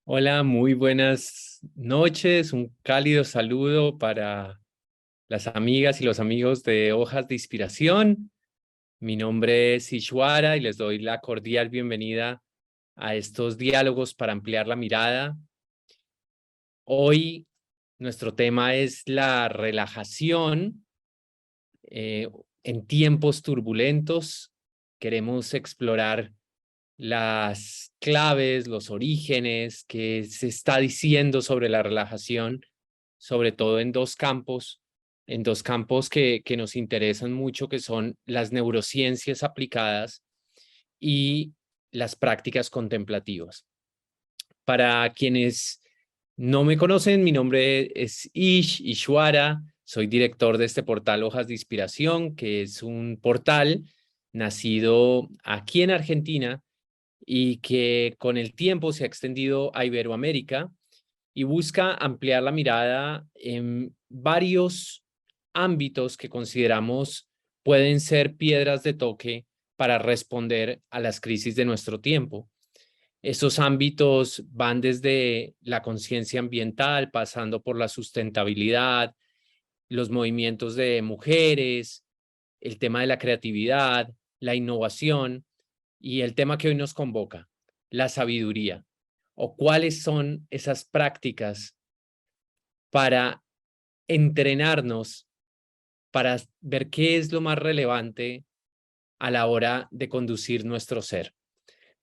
Hola, muy buenas noches. Un cálido saludo para las amigas y los amigos de Hojas de Inspiración. Mi nombre es Ishwara y les doy la cordial bienvenida a estos diálogos para ampliar la mirada. Hoy nuestro tema es la relajación eh, en tiempos turbulentos. Queremos explorar las claves, los orígenes que se está diciendo sobre la relajación, sobre todo en dos campos que nos interesan mucho, que son las neurociencias aplicadas y las prácticas contemplativas. Para quienes no me conocen, mi nombre es Ishwara, soy director de este portal Hojas de Inspiración, que es un portal nacido aquí en Argentina y que con el tiempo se ha extendido a Iberoamérica y busca ampliar la mirada en varios ámbitos que consideramos pueden ser piedras de toque para responder a las crisis de nuestro tiempo. Esos ámbitos van desde la conciencia ambiental, pasando por la sustentabilidad, los movimientos de mujeres, el tema de la creatividad, la innovación y el tema que hoy nos convoca, la sabiduría, o cuáles son esas prácticas para entrenarnos, para ver qué es lo más relevante a la hora de conducir nuestro ser,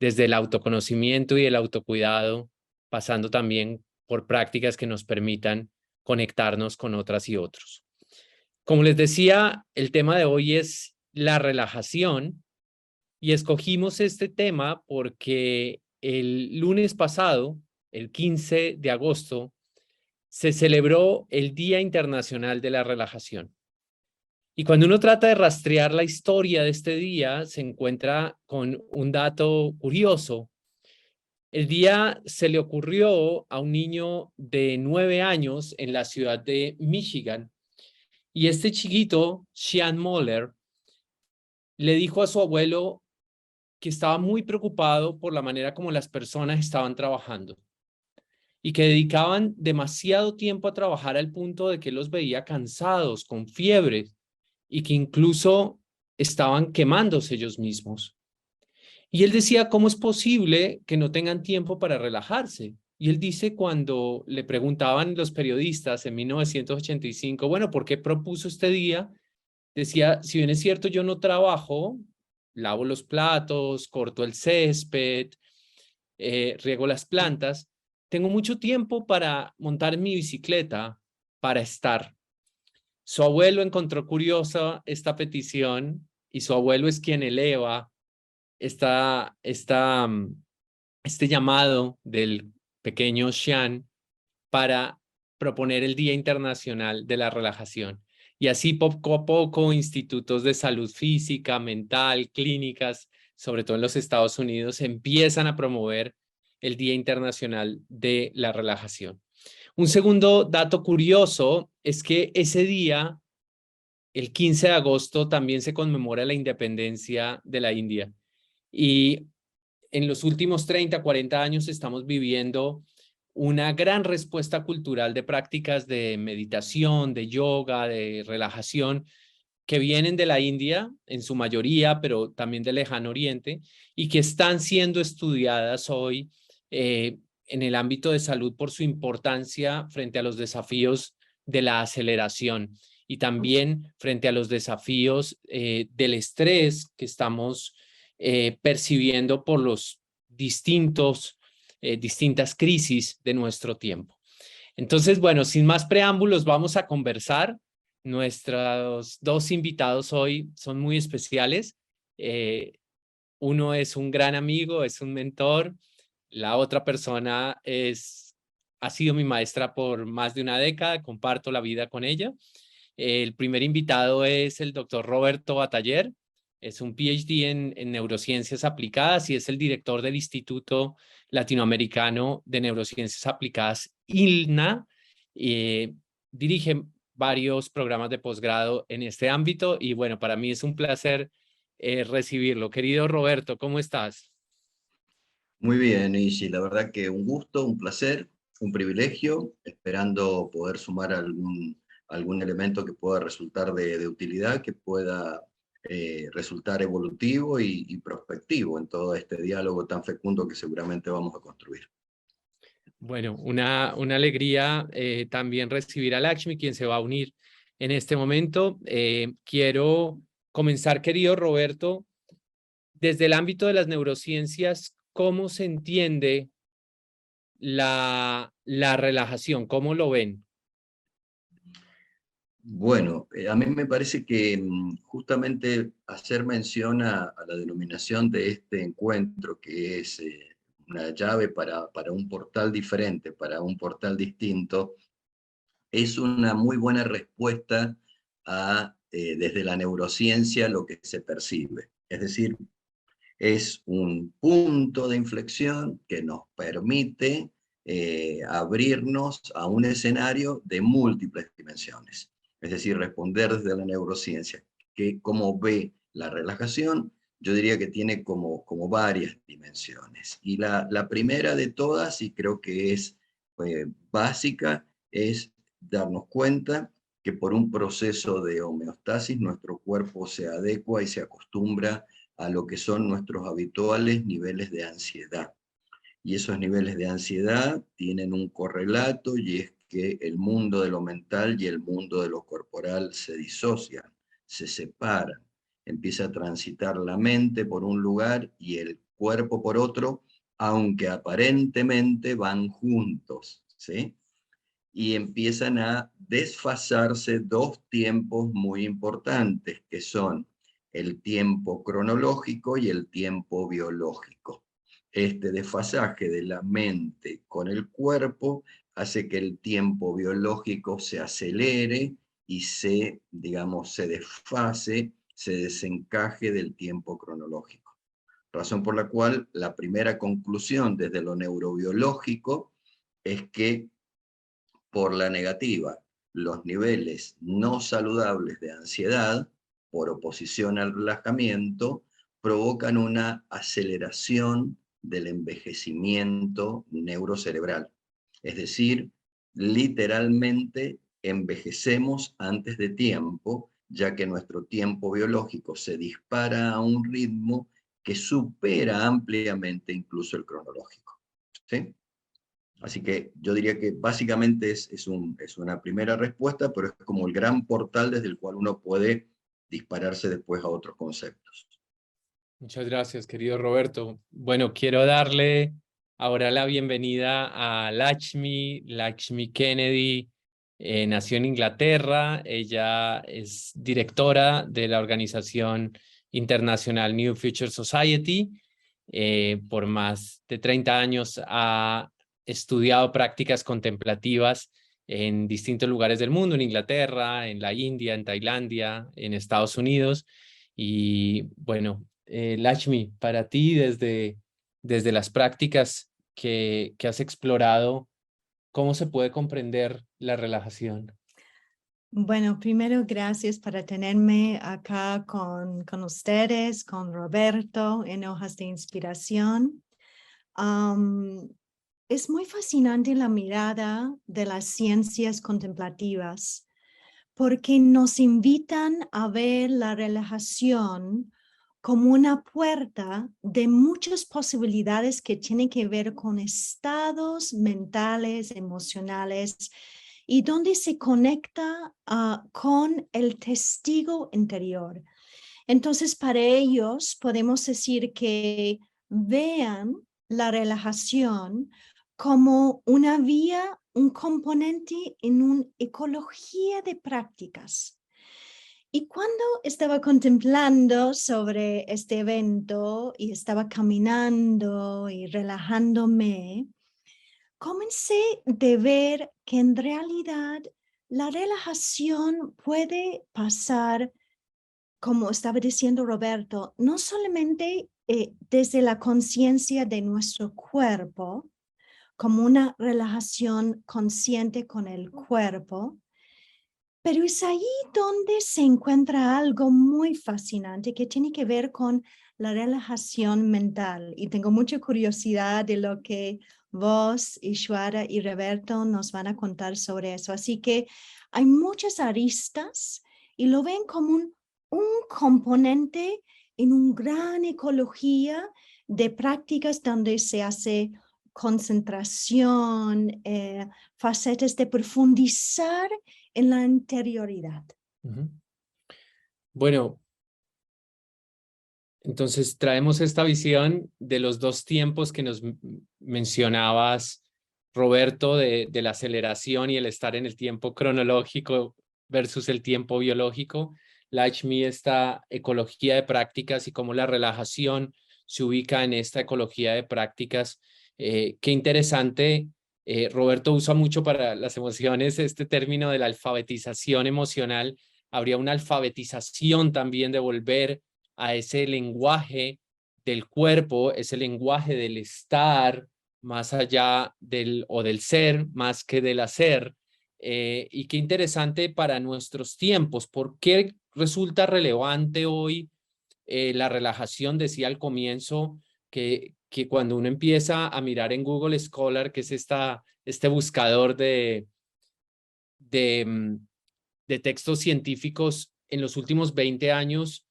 desde el autoconocimiento y el autocuidado, pasando también por prácticas que nos permitan conectarnos con otras y otros. Como les decía, el tema de hoy es la relajación y escogimos este tema porque el lunes pasado, el 15 de agosto, se celebró el Día Internacional de la Relajación. Y cuando uno trata de rastrear la historia de este día, se encuentra con un dato curioso. El día se le ocurrió a un niño de 9 años en la ciudad de Michigan. Y este chiquito, Sean Moller, le dijo a su abuelo que estaba muy preocupado por la manera como las personas estaban trabajando y que dedicaban demasiado tiempo a trabajar al punto de que él los veía cansados, con fiebre y que incluso estaban quemándose ellos mismos. Y él decía, ¿cómo es posible que no tengan tiempo para relajarse? Y él dice cuando le preguntaban los periodistas en 1985, bueno, ¿por qué propuso este día? Decía, si bien es cierto, yo no trabajo, lavo los platos, corto el césped, riego las plantas, tengo mucho tiempo para montar mi bicicleta, para estar. Su abuelo encontró curiosa esta petición y su abuelo es quien eleva esta, esta, este llamado del pequeño Xian para proponer el Día Internacional de la Relajación. Y así poco a poco institutos de salud física, mental, clínicas, sobre todo en los Estados Unidos, empiezan a promover el Día Internacional de la Relajación. Un segundo dato curioso es que ese día, el 15 de agosto, también se conmemora la independencia de la India. Y en los últimos 30, 40 años estamos viviendo una gran respuesta cultural de prácticas de meditación, de yoga, de relajación, que vienen de la India en su mayoría, pero también del Lejano Oriente, y que están siendo estudiadas hoy en el ámbito de salud por su importancia frente a los desafíos de la aceleración y también frente a los desafíos del estrés que estamos percibiendo por los distintas crisis de nuestro tiempo. Entonces, bueno, sin más preámbulos, vamos a conversar. Nuestros dos invitados hoy son muy especiales. Eh, Uno es un gran amigo, es un mentor. La otra persona ha sido mi maestra por más de una década, comparto la vida con ella. El primer invitado es el doctor Roberto Bataller, es un PhD en neurociencias aplicadas y es el director del Instituto Latinoamericano de Neurociencias Aplicadas, ILNA. Dirige varios programas de posgrado en este ámbito y bueno, para mí es un placer recibirlo. Querido Roberto, ¿cómo estás? Muy bien, Ishi, la verdad que un gusto, un placer, un privilegio, esperando poder sumar algún elemento que pueda resultar de utilidad, que pueda resultar evolutivo y prospectivo en todo este diálogo tan fecundo que seguramente vamos a construir. Bueno, una alegría también recibir a Lakshmi, quien se va a unir en este momento. Quiero comenzar, querido Roberto, desde el ámbito de las neurociencias, ¿cómo se entiende la relajación? ¿Cómo lo ven? Bueno, a mí me parece que justamente hacer mención a la denominación de este encuentro, que es una llave para un portal diferente, para un portal distinto, es una muy buena respuesta a, desde la neurociencia, lo que se percibe. Es decir, es un punto de inflexión que nos permite abrirnos a un escenario de múltiples dimensiones. Es decir, responder desde la neurociencia, que cómo ve la relajación, yo diría que tiene como varias dimensiones. Y la primera de todas, y creo que es básica, es darnos cuenta que por un proceso de homeostasis nuestro cuerpo se adecua y se acostumbra a lo que son nuestros habituales niveles de ansiedad. Y esos niveles de ansiedad tienen un correlato, y es que el mundo de lo mental y el mundo de lo corporal se disocian, se separan. Empieza a transitar la mente por un lugar y el cuerpo por otro, aunque aparentemente van juntos, ¿sí? Y empiezan a desfasarse dos tiempos muy importantes, que son el tiempo cronológico y el tiempo biológico. Este desfasaje de la mente con el cuerpo hace que el tiempo biológico se acelere y digamos, se desfase, se desencaje del tiempo cronológico. Razón por la cual la primera conclusión desde lo neurobiológico es que por la negativa, los niveles no saludables de ansiedad, por oposición al relajamiento, provocan una aceleración del envejecimiento neurocerebral. Es decir, literalmente envejecemos antes de tiempo, ya que nuestro tiempo biológico se dispara a un ritmo que supera ampliamente incluso el cronológico. ¿Sí? Así que yo diría que básicamente es una primera respuesta, pero es como el gran portal desde el cual uno puede dispararse después a otros conceptos. Muchas gracias, querido Roberto. Bueno, quiero darle ahora la bienvenida a Lakshmi, Lakshmi Kennedy. Nació en Inglaterra. Ella es directora de la organización internacional New Future Society. Por más de 30 años ha estudiado prácticas contemplativas en distintos lugares del mundo, en Inglaterra, en la India, en Tailandia, en Estados Unidos. Y bueno, Lakshmi, para ti desde las prácticas que has explorado, ¿cómo se puede comprender la relajación? Bueno, primero gracias por tenerme acá con ustedes, con Roberto en Hojas de Inspiración. Es muy fascinante la mirada de las ciencias contemplativas porque nos invitan a ver la relajación como una puerta de muchas posibilidades que tienen que ver con estados mentales, emocionales, y donde se conecta con el testigo interior. Entonces, para ellos podemos decir que vean la relajación como una vía, un componente en una ecología de prácticas. Y cuando estaba contemplando sobre este evento y estaba caminando y relajándome, comencé de ver que en realidad la relajación puede pasar, como estaba diciendo Roberto, no solamente desde la conciencia de nuestro cuerpo, como una relajación consciente con el cuerpo, pero es ahí donde se encuentra algo muy fascinante que tiene que ver con la relajación mental. Y tengo mucha curiosidad de lo que vos, Ishwara y Roberto nos van a contar sobre eso. Así que hay muchas aristas y lo ven como un componente en una gran ecología de prácticas donde se hace concentración, facetas de profundizar en la interioridad. Bueno, entonces traemos esta visión de los dos tiempos que nos mencionabas, Roberto, de la aceleración y el estar en el tiempo cronológico versus el tiempo biológico. Lakshmi, esta ecología de prácticas y cómo la relajación se ubica en esta ecología de prácticas. Qué interesante. Roberto usa mucho para las emociones este término de la alfabetización emocional. Habría una alfabetización también de volver a ese lenguaje del cuerpo, ese lenguaje del estar, más allá del ser, más que del hacer. Y qué interesante para nuestros tiempos. ¿Por qué resulta relevante hoy la relajación? Decía al comienzo que cuando uno empieza a mirar en Google Scholar, que es este buscador de textos científicos en los últimos 20 años,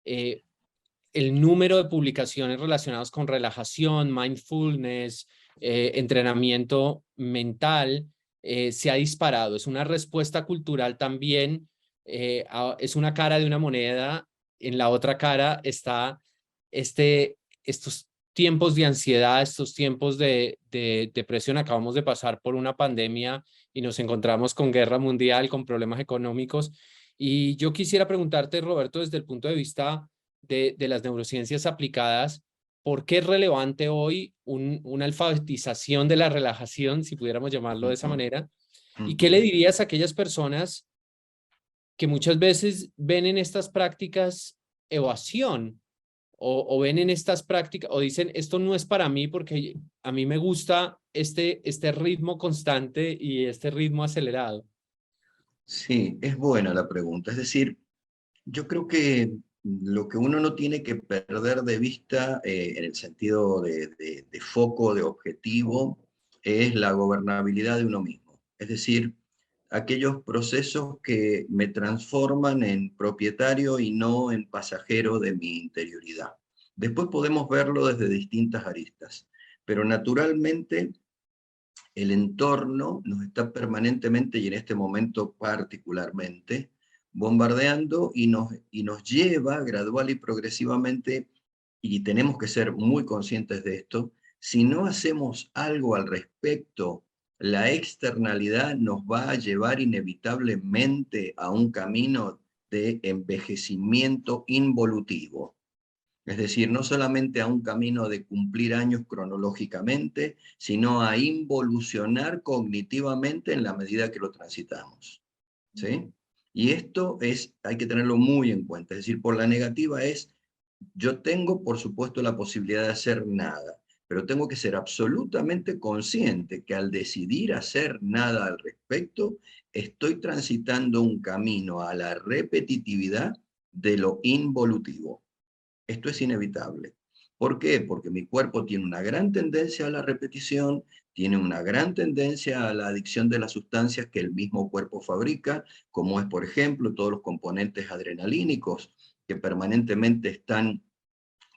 el número de publicaciones relacionadas con relajación, mindfulness, entrenamiento mental, se ha disparado. Es una respuesta cultural también, es una cara de una moneda. En la otra cara está estos tiempos de ansiedad, estos tiempos de depresión. Acabamos de pasar por una pandemia y nos encontramos con guerra mundial, con problemas económicos. Y yo quisiera preguntarte, Roberto, desde el punto de vista de las neurociencias aplicadas, ¿por qué es relevante hoy una alfabetización de la relajación, si pudiéramos llamarlo de esa manera? ¿Y qué le dirías a aquellas personas que muchas veces ven en estas prácticas evasión o ven en estas prácticas o dicen, esto no es para mí porque a mí me gusta este ritmo constante y este ritmo acelerado? Sí, es buena la pregunta. Es decir, yo creo que lo que uno no tiene que perder de vista en el sentido de foco, de objetivo, es la gobernabilidad de uno mismo. Es decir, aquellos procesos que me transforman en propietario y no en pasajero de mi interioridad. Después podemos verlo desde distintas aristas, pero naturalmente el entorno nos está permanentemente y en este momento particularmente bombardeando y nos lleva gradual y progresivamente, y tenemos que ser muy conscientes de esto, si no hacemos algo al respecto, la externalidad nos va a llevar inevitablemente a un camino de envejecimiento involutivo. Es decir, no solamente a un camino de cumplir años cronológicamente, sino a involucionar cognitivamente en la medida que lo transitamos. ¿Sí? Y esto hay que tenerlo muy en cuenta. Es decir, por la negativa yo tengo, por supuesto, la posibilidad de hacer nada, pero tengo que ser absolutamente consciente que al decidir hacer nada al respecto, estoy transitando un camino a la repetitividad de lo involutivo. Esto es inevitable. ¿Por qué? Porque mi cuerpo tiene una gran tendencia a la repetición, tiene una gran tendencia a la adicción de las sustancias que el mismo cuerpo fabrica, como es, por ejemplo, todos los componentes adrenalínicos que permanentemente están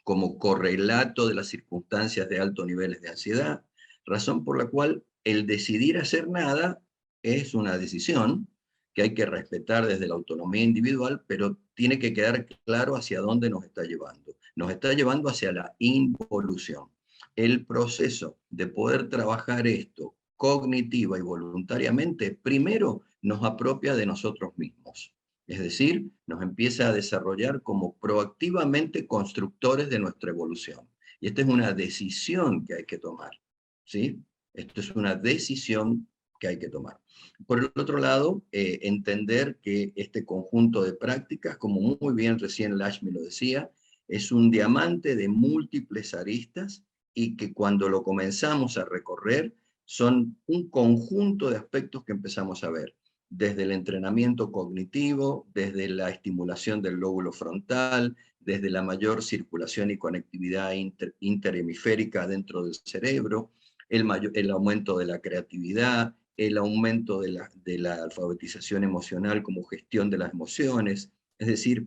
como correlato de las circunstancias de altos niveles de ansiedad, razón por la cual el decidir hacer nada es una decisión que hay que respetar desde la autonomía individual, pero tiene que quedar claro hacia dónde nos está llevando. Nos está llevando hacia la involución. El proceso de poder trabajar esto cognitiva y voluntariamente, primero nos apropia de nosotros mismos. Es decir, nos empieza a desarrollar como proactivamente constructores de nuestra evolución. Y esta es una decisión que hay que tomar, ¿sí? Esto es una decisión que hay que tomar. Por el otro lado, entender que este conjunto de prácticas, como muy bien recién Lakshmi lo decía, es un diamante de múltiples aristas y que cuando lo comenzamos a recorrer son un conjunto de aspectos que empezamos a ver. desde el entrenamiento cognitivo, desde la estimulación del lóbulo frontal, desde la mayor circulación y conectividad interhemisférica dentro del cerebro, el aumento de la creatividad, el aumento de la alfabetización emocional como gestión de las emociones. Es decir,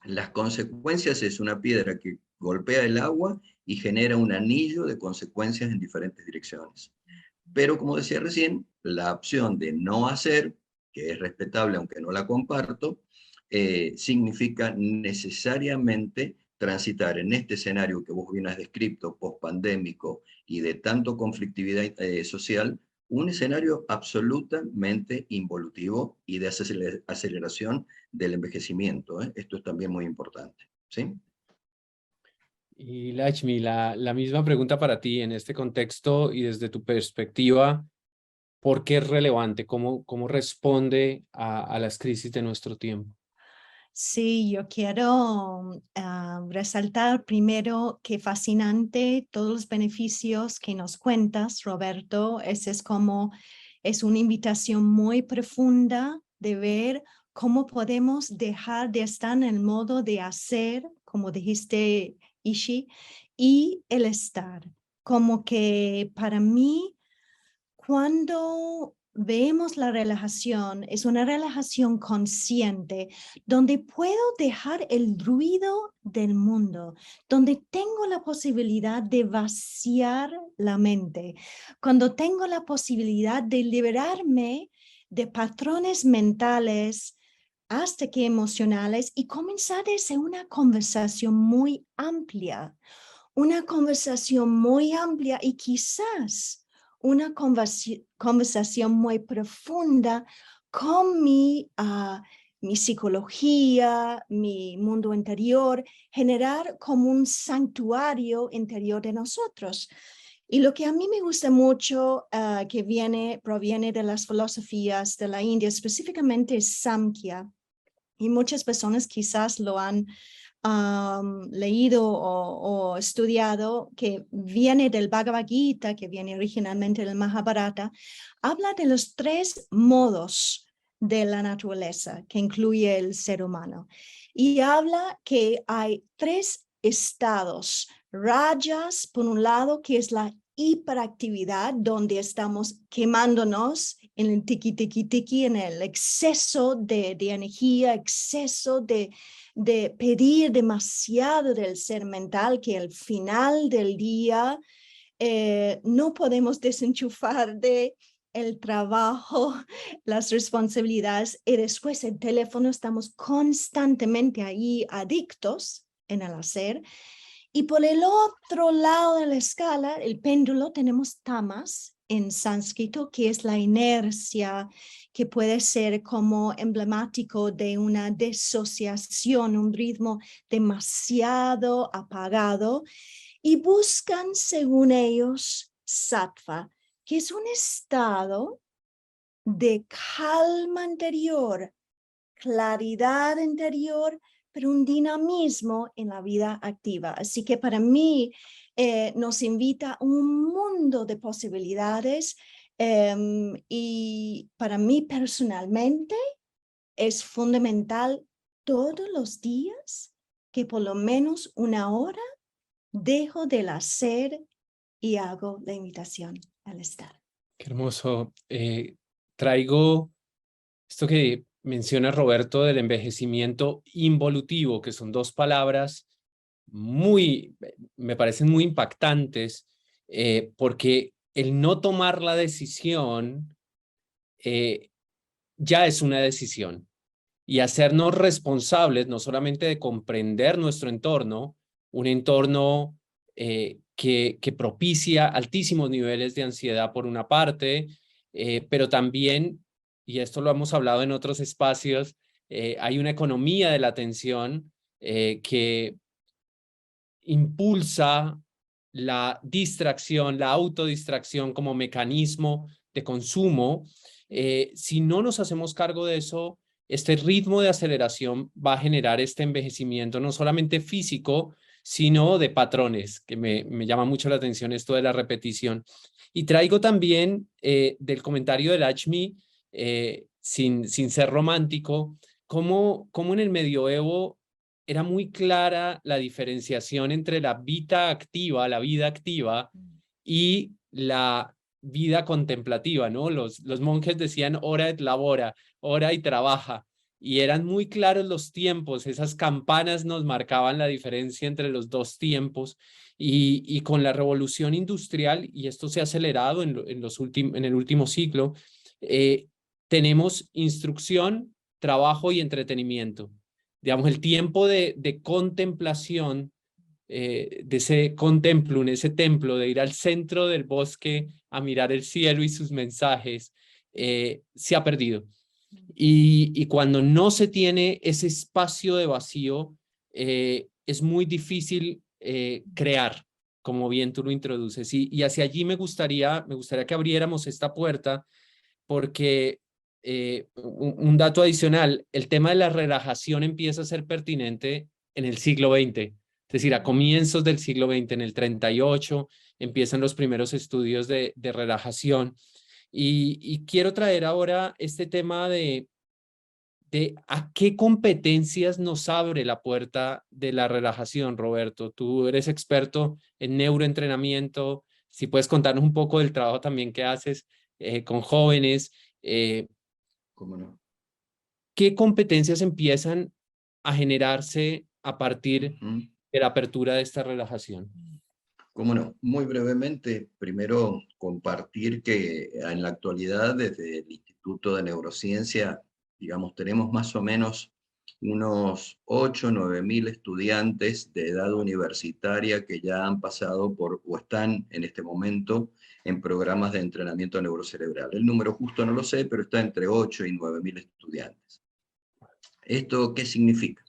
las consecuencias es una piedra que golpea el agua y genera un anillo de consecuencias en diferentes direcciones. Pero como decía recién, la opción de no hacer, que es respetable aunque no la comparto, significa necesariamente transitar en este escenario que vos bien has descrito, post-pandémico y de tanto conflictividad social, un escenario absolutamente involutivo y de aceleración del envejecimiento. Esto es también muy importante, ¿sí? Y Lakshmi, la misma pregunta para ti en este contexto y desde tu perspectiva, ¿por qué es relevante? ¿Cómo responde a las crisis de nuestro tiempo? Sí, yo quiero resaltar primero que fascinante todos los beneficios que nos cuentas, Roberto. Es una invitación muy profunda de ver cómo podemos dejar de estar en el modo de hacer, como dijiste, Ishi, y el estar. Como que para mí, cuando vemos la relajación, es una relajación consciente, donde puedo dejar el ruido del mundo, donde tengo la posibilidad de vaciar la mente, cuando tengo la posibilidad de liberarme de patrones mentales hasta que emocionales y comenzar desde una conversación muy amplia y quizás una conversación muy profunda con mi psicología, mi mundo interior, generar como un santuario interior de nosotros. Y lo que a mí me gusta mucho, que proviene de las filosofías de la India, específicamente Samkhya, y muchas personas quizás lo han leído o estudiado, que viene del Bhagavad Gita, que viene originalmente del Mahabharata, habla de los 3 modos de la naturaleza que incluye el ser humano. Y habla que hay 3 estados. Rajas, por un lado, que es la hiperactividad, donde estamos quemándonos en el tiki, en el exceso de energía, exceso de pedir demasiado del ser mental, que al final del día no podemos desenchufar de el trabajo, las responsabilidades, y después el teléfono, estamos constantemente ahí adictos en el hacer. Y por el otro lado de la escala, el péndulo, tenemos tamas en sánscrito, que es la inercia, que puede ser como emblemático de una desociación, un ritmo demasiado apagado, y buscan, según ellos, sattva, que es un estado de calma interior, claridad interior, pero un dinamismo en la vida activa. Así que para mí nos invita a un mundo de posibilidades, y para mí personalmente es fundamental todos los días que por lo menos 1 hora dejo del hacer y hago la invitación al estar. Qué hermoso. Traigo esto que menciona Roberto del envejecimiento involutivo, que son 2 palabras me parecen muy impactantes, porque el no tomar la decisión ya es una decisión, y hacernos responsables no solamente de comprender nuestro entorno, un entorno que propicia altísimos niveles de ansiedad por una parte, pero también, y esto lo hemos hablado en otros espacios, hay una economía de la atención que impulsa la distracción, la autodistracción como mecanismo de consumo. Si no nos hacemos cargo de eso, este ritmo de aceleración va a generar este envejecimiento no solamente físico, sino de patrones, que me llama mucho la atención esto de la repetición. Y traigo también del comentario de Lakshmi, sin ser romántico, cómo en el medioevo era muy clara la diferenciación entre la vida activa y la vida contemplativa, ¿no? Los monjes decían ora et labora, ora y trabaja, y eran muy claros los tiempos, esas campanas nos marcaban la diferencia entre los dos tiempos, y con la revolución industrial, y esto se ha acelerado en el último siglo, tenemos instrucción, trabajo y entretenimiento. Digamos, el tiempo de contemplación, de ese contemplum, ese templo, de ir al centro del bosque a mirar el cielo y sus mensajes, se ha perdido. Y cuando no se tiene ese espacio de vacío, es muy difícil crear, como bien tú lo introduces. Y hacia allí me gustaría que abriéramos esta puerta, porque un dato adicional, el tema de la relajación empieza a ser pertinente en el siglo XX. Es decir, a comienzos del siglo XX, en el 38, empiezan los primeros estudios de relajación. Y quiero traer ahora este tema de a qué competencias nos abre la puerta de la relajación, Roberto. Tú eres experto en neuroentrenamiento. Si puedes contarnos un poco del trabajo también que haces con jóvenes. ¿Cómo no? ¿Qué competencias empiezan a generarse a partir de la apertura de esta relajación? ¿Cómo no? Muy brevemente, primero compartir que en la actualidad desde el Instituto de Neurociencia, digamos, tenemos más o menos unos 8 o 9 mil estudiantes de edad universitaria que ya han pasado por o están en este momento en programas de entrenamiento neurocerebral. El número justo no lo sé, pero está entre 8 y 9 mil estudiantes. ¿Esto qué significa?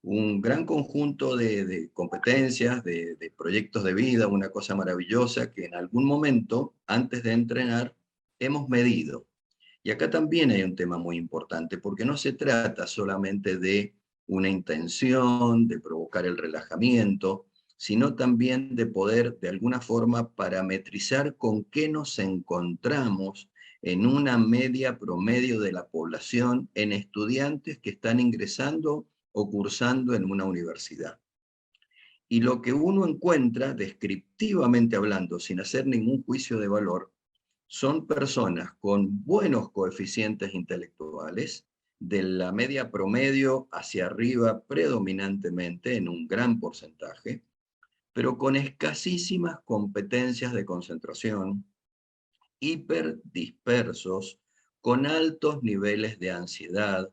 Un gran conjunto de competencias, de proyectos de vida, una cosa maravillosa que en algún momento, antes de entrenar, hemos medido. Y acá también hay un tema muy importante, porque no se trata solamente de una intención, de provocar el relajamiento, sino también de poder, de alguna forma, parametrizar con qué nos encontramos en una media promedio de la población en estudiantes que están ingresando o cursando en una universidad. Y lo que uno encuentra, descriptivamente hablando, sin hacer ningún juicio de valor, son personas con buenos coeficientes intelectuales, de la media promedio hacia arriba predominantemente en un gran porcentaje, pero con escasísimas competencias de concentración, hiperdispersos, con altos niveles de ansiedad,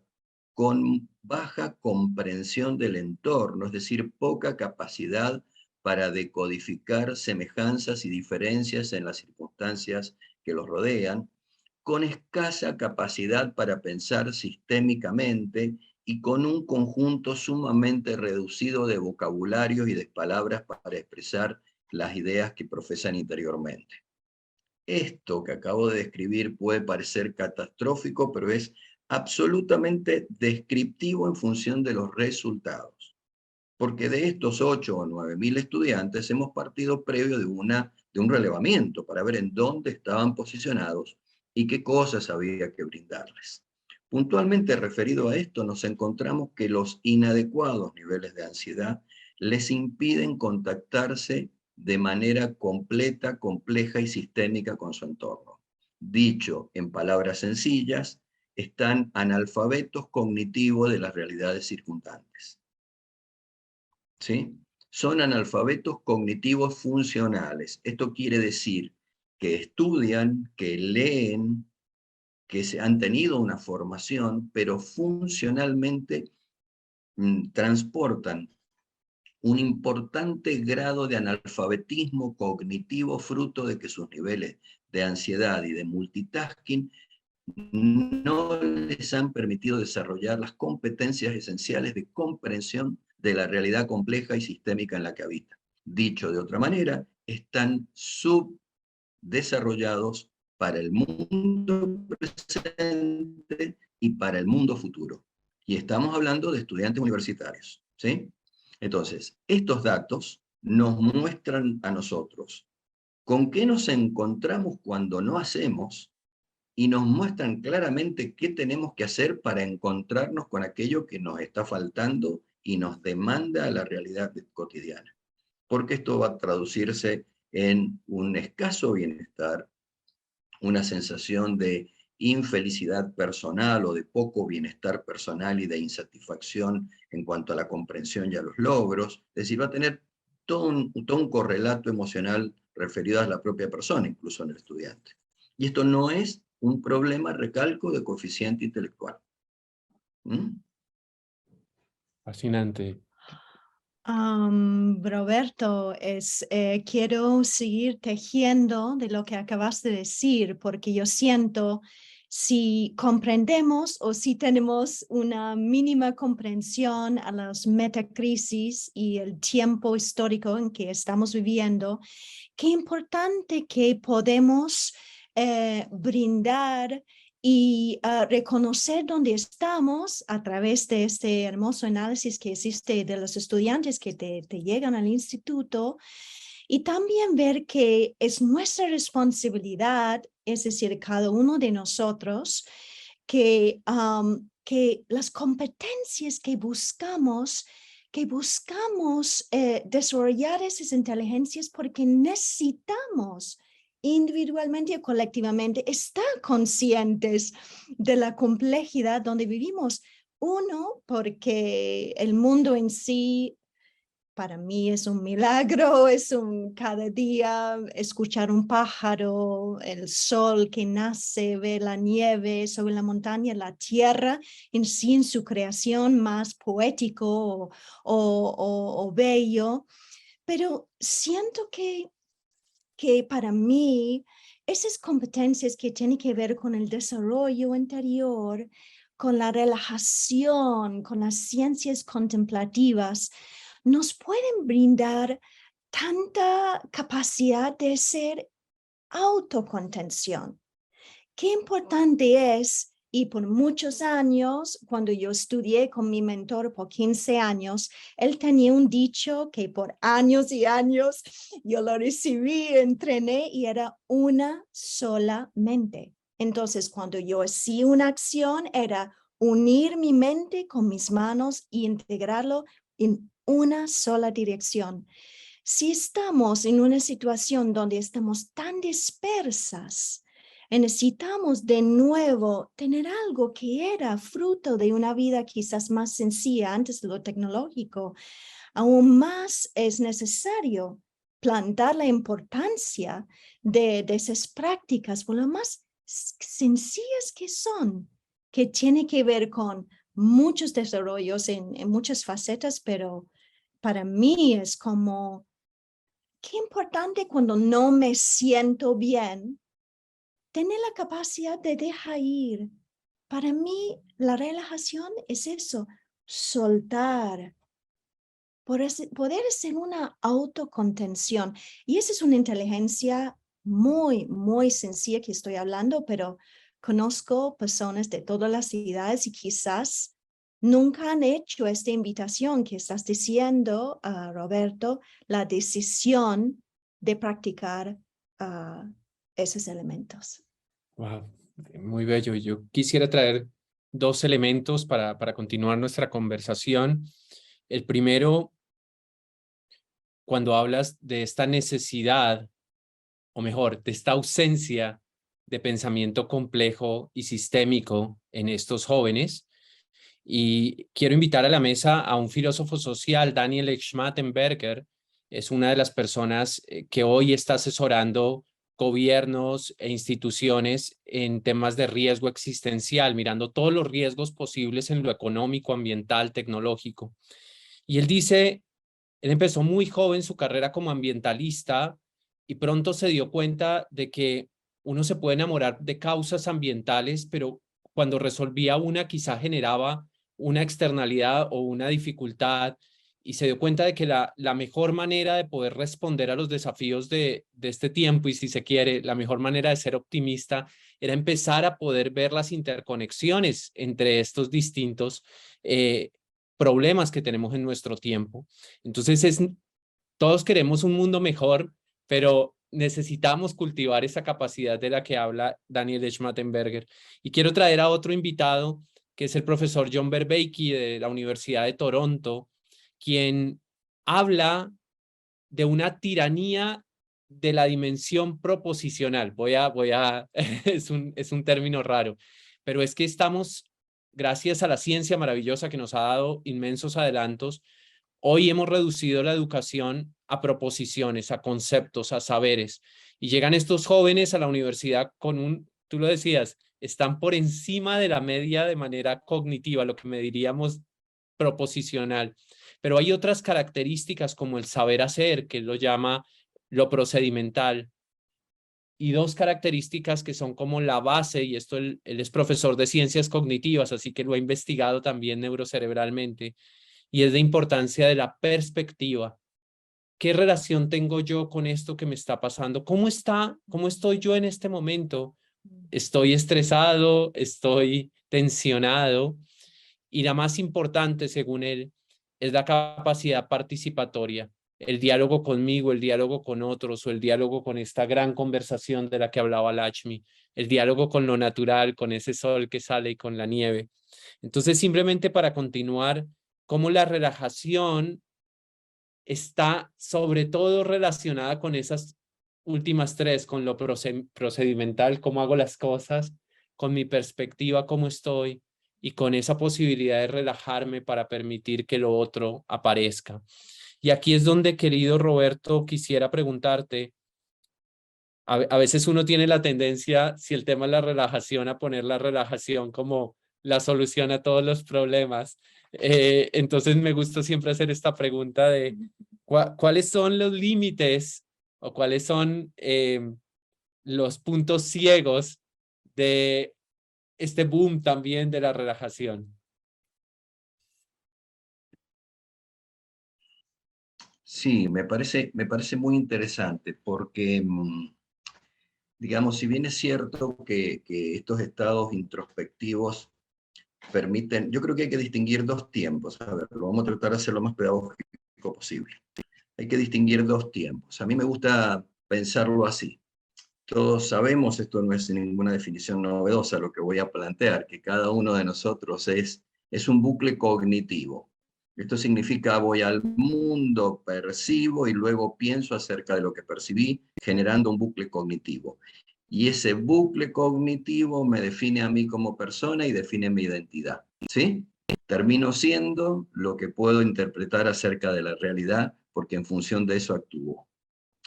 con baja comprensión del entorno, es decir, poca capacidad para decodificar semejanzas y diferencias en las circunstancias que los rodean, con escasa capacidad para pensar sistémicamente y con un conjunto sumamente reducido de vocabularios y de palabras para expresar las ideas que profesan interiormente. Esto que acabo de describir puede parecer catastrófico, pero es absolutamente descriptivo en función de los resultados. Porque de estos 8 o 9 mil estudiantes hemos partido previo de un relevamiento para ver en dónde estaban posicionados y qué cosas había que brindarles. Puntualmente referido a esto, nos encontramos que los inadecuados niveles de ansiedad les impiden contactarse de manera completa, compleja y sistémica con su entorno. Dicho en palabras sencillas, están analfabetos cognitivos de las realidades circundantes. ¿Sí? Son analfabetos cognitivos funcionales. Esto quiere decir que estudian, que leen, que han tenido una formación, pero funcionalmente transportan un importante grado de analfabetismo cognitivo fruto de que sus niveles de ansiedad y de multitasking no les han permitido desarrollar las competencias esenciales de comprensión de la realidad compleja y sistémica en la que habitan. Dicho de otra manera, están subdesarrollados para el mundo presente y para el mundo futuro. Y estamos hablando de estudiantes universitarios, ¿sí? Entonces, estos datos nos muestran a nosotros con qué nos encontramos cuando no hacemos y nos muestran claramente qué tenemos que hacer para encontrarnos con aquello que nos está faltando y nos demanda la realidad cotidiana. Porque esto va a traducirse en un escaso bienestar, una sensación de infelicidad personal o de poco bienestar personal y de insatisfacción en cuanto a la comprensión y a los logros. Es decir, va a tener todo un correlato emocional referido a la propia persona, incluso en el estudiante. Y esto no es un problema, recalco, de coeficiente intelectual. Fascinante. Roberto, quiero seguir tejiendo de lo que acabas de decir, porque yo siento, si comprendemos o si tenemos una mínima comprensión a las metacrisis y el tiempo histórico en que estamos viviendo, qué importante que podemos brindar y reconocer dónde estamos a través de este hermoso análisis que existe de los estudiantes que te llegan al instituto, y también ver que es nuestra responsabilidad, es decir, cada uno de nosotros, que las competencias que buscamos desarrollar esas inteligencias porque necesitamos individualmente o colectivamente estar conscientes de la complejidad donde vivimos. Uno, porque el mundo en sí para mí es un milagro, cada día escuchar un pájaro, el sol que nace, ver la nieve sobre la montaña, la tierra en sí, en su creación más poético o bello. Pero siento que para mí esas competencias que tienen que ver con el desarrollo interior, con la relajación, con las ciencias contemplativas, nos pueden brindar tanta capacidad de ser autocontención. Qué importante es, y por muchos años, cuando yo estudié con mi mentor por 15 años, él tenía un dicho que por años y años yo lo recibí, entrené, y era una sola mente. Entonces, cuando yo hacía una acción, era unir mi mente con mis manos y integrarlo en una sola dirección. Si estamos en una situación donde estamos tan dispersas, necesitamos de nuevo tener algo que era fruto de una vida quizás más sencilla antes de lo tecnológico. Aún más es necesario plantar la importancia de esas prácticas, por lo más sencillas que son, que tiene que ver con muchos desarrollos en muchas facetas, pero para mí es como, qué importante cuando no me siento bien, tener la capacidad de dejar ir. Para mí, la relajación es eso, soltar, poder ser una autocontención. Y esa es una inteligencia muy, muy sencilla que estoy hablando, pero conozco personas de todas las edades y quizás nunca han hecho esta invitación que estás diciendo, Roberto, la decisión de practicar esos elementos. Wow, muy bello. Yo quisiera traer dos elementos para continuar nuestra conversación. El primero, cuando hablas de esta necesidad, o mejor, de esta ausencia de pensamiento complejo y sistémico en estos jóvenes. Y quiero invitar a la mesa a un filósofo social, Daniel Schmachtenberger. Es una de las personas que hoy está asesorando gobiernos e instituciones en temas de riesgo existencial, mirando todos los riesgos posibles en lo económico, ambiental, tecnológico. Y él dice, él empezó muy joven su carrera como ambientalista y pronto se dio cuenta de que uno se puede enamorar de causas ambientales, pero cuando resolvía una quizá generaba una externalidad o una dificultad, y se dio cuenta de que la mejor manera de poder responder a los desafíos de este tiempo, y si se quiere, la mejor manera de ser optimista, era empezar a poder ver las interconexiones entre estos distintos problemas que tenemos en nuestro tiempo. Entonces, todos queremos un mundo mejor, pero necesitamos cultivar esa capacidad de la que habla Daniel Schmattenberger. Y quiero traer a otro invitado, que es el profesor John Vervaeke de la Universidad de Toronto, quien habla de una tiranía de la dimensión proposicional. Es un término raro, pero es que estamos, gracias a la ciencia maravillosa que nos ha dado inmensos adelantos, hoy hemos reducido la educación a proposiciones, a conceptos, a saberes. Y llegan estos jóvenes a la universidad con tú lo decías, están por encima de la media de manera cognitiva, lo que me diríamos proposicional. Pero hay otras características como el saber hacer, que él lo llama lo procedimental, y dos características que son como la base, y esto él es profesor de ciencias cognitivas, así que lo ha investigado también neurocerebralmente, y es de importancia de la perspectiva. ¿Qué relación tengo yo con esto que me está pasando? ¿Cómo estoy yo en este momento? ¿Estoy estresado? ¿Estoy tensionado? Y la más importante, según él, es la capacidad participatoria, el diálogo conmigo, el diálogo con otros, o el diálogo con esta gran conversación de la que hablaba Lakshmi, el diálogo con lo natural, con ese sol que sale y con la nieve. Entonces, simplemente para continuar, cómo la relajación está sobre todo relacionada con esas últimas tres, con lo procedimental, cómo hago las cosas, con mi perspectiva, cómo estoy, y con esa posibilidad de relajarme para permitir que lo otro aparezca. Y aquí es donde, querido Roberto, quisiera preguntarte, a veces uno tiene la tendencia, si el tema es la relajación, a poner la relajación como la solución a todos los problemas. Entonces me gusta siempre hacer esta pregunta de ¿cuáles son los límites o cuáles son los puntos ciegos de este boom también de la relajación? Sí, me parece muy interesante porque, digamos, si bien es cierto que estos estados introspectivos permiten, yo creo que hay que distinguir dos tiempos. A ver, lo vamos a tratar de hacer lo más pedagógico posible. Hay que distinguir dos tiempos. A mí me gusta pensarlo así. Todos sabemos, esto no es ninguna definición novedosa lo que voy a plantear, que cada uno de nosotros es un bucle cognitivo. Esto significa voy al mundo, percibo y luego pienso acerca de lo que percibí, generando un bucle cognitivo. Y ese bucle cognitivo me define a mí como persona y define mi identidad. ¿Sí? Termino siendo lo que puedo interpretar acerca de la realidad porque en función de eso actúo.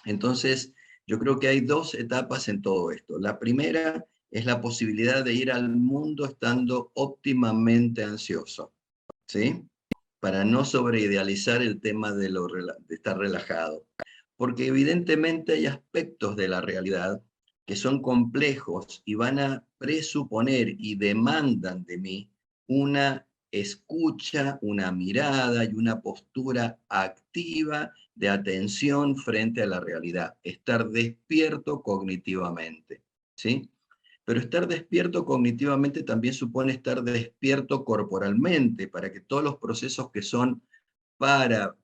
Entonces, yo creo que hay dos etapas en todo esto. La primera es la posibilidad de ir al mundo estando óptimamente ansioso, ¿sí? Para no sobreidealizar el tema de estar relajado. Porque evidentemente hay aspectos de la realidad que son complejos y van a presuponer y demandan de mí una escucha, una mirada y una postura activa de atención frente a la realidad, estar despierto cognitivamente, ¿sí? Pero estar despierto cognitivamente también supone estar despierto corporalmente, para que todos los procesos que son para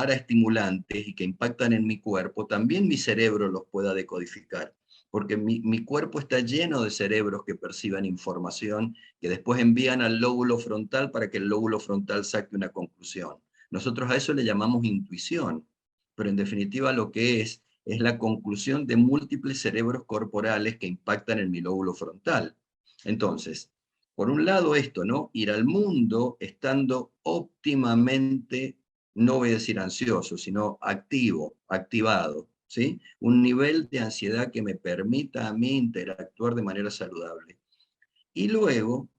estimulantes y que impactan en mi cuerpo, también mi cerebro los pueda decodificar, porque mi cuerpo está lleno de cerebros que perciban información, que después envían al lóbulo frontal para que el lóbulo frontal saque una conclusión. Nosotros a eso le llamamos intuición, pero en definitiva lo que es la conclusión de múltiples cerebros corporales que impactan en mi lóbulo frontal. Entonces, por un lado esto, ¿no? Ir al mundo estando óptimamente, no voy a decir ansioso, sino activo, activado, ¿sí? Un nivel de ansiedad que me permita a mí interactuar de manera saludable. Y luego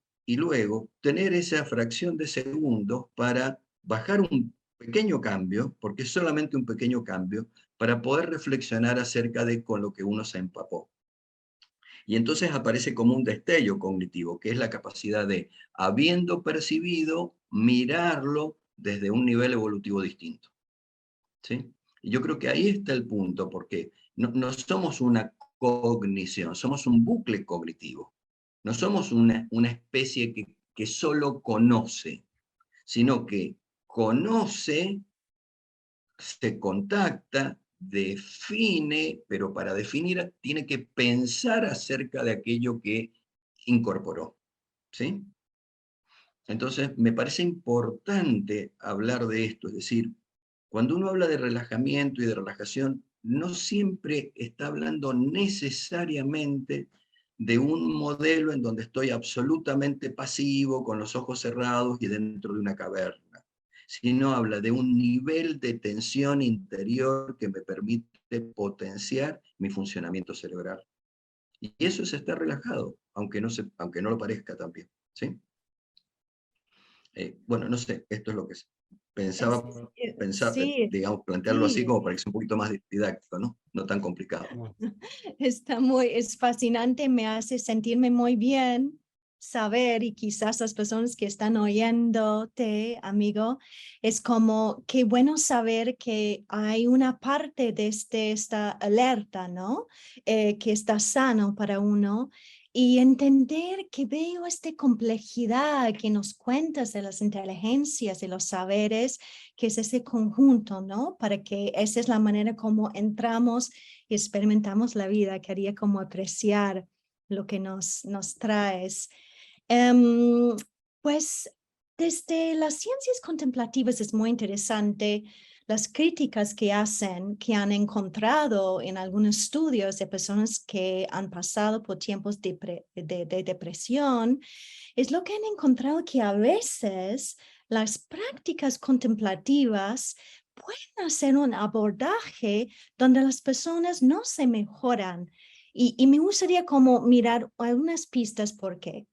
tener esa fracción de segundos para bajar un pequeño cambio, porque es solamente un pequeño cambio, para poder reflexionar acerca de con lo que uno se empapó. Y entonces aparece como un destello cognitivo, que es la capacidad de, habiendo percibido, mirarlo desde un nivel evolutivo distinto. ¿Sí? Y yo creo que ahí está el punto, porque no somos una cognición, somos un bucle cognitivo. No somos una especie que solo conoce, sino que conoce, se contacta, define, pero para definir tiene que pensar acerca de aquello que incorporó, ¿sí? Entonces, me parece importante hablar de esto, es decir, cuando uno habla de relajamiento y de relajación, no siempre está hablando necesariamente de un modelo en donde estoy absolutamente pasivo, con los ojos cerrados y dentro de una caverna, sino habla de un nivel de tensión interior que me permite potenciar mi funcionamiento cerebral. Y eso es estar relajado, aunque no lo parezca también, ¿sí? Bueno, no sé, esto es lo que pensaba, Sí, digamos, plantearlo así sí. como para que sea un poquito más didáctico, ¿no? No tan complicado. Es fascinante, me hace sentirme muy bien saber, y quizás las personas que están oyéndote, amigo, es como qué bueno saber que hay una parte de esta alerta, ¿no? Que está sano para uno. Y entender que veo esta complejidad que nos cuentas de las inteligencias y los saberes, que es ese conjunto, ¿no? Para que esa es la manera como entramos y experimentamos la vida. Quería como apreciar lo que nos traes. Pues desde las ciencias contemplativas es muy interesante las críticas que hacen, que han encontrado en algunos estudios de personas que han pasado por tiempos de depresión, es lo que han encontrado, que a veces las prácticas contemplativas pueden hacer un abordaje donde las personas no se mejoran. Y me gustaría como mirar algunas pistas por qué.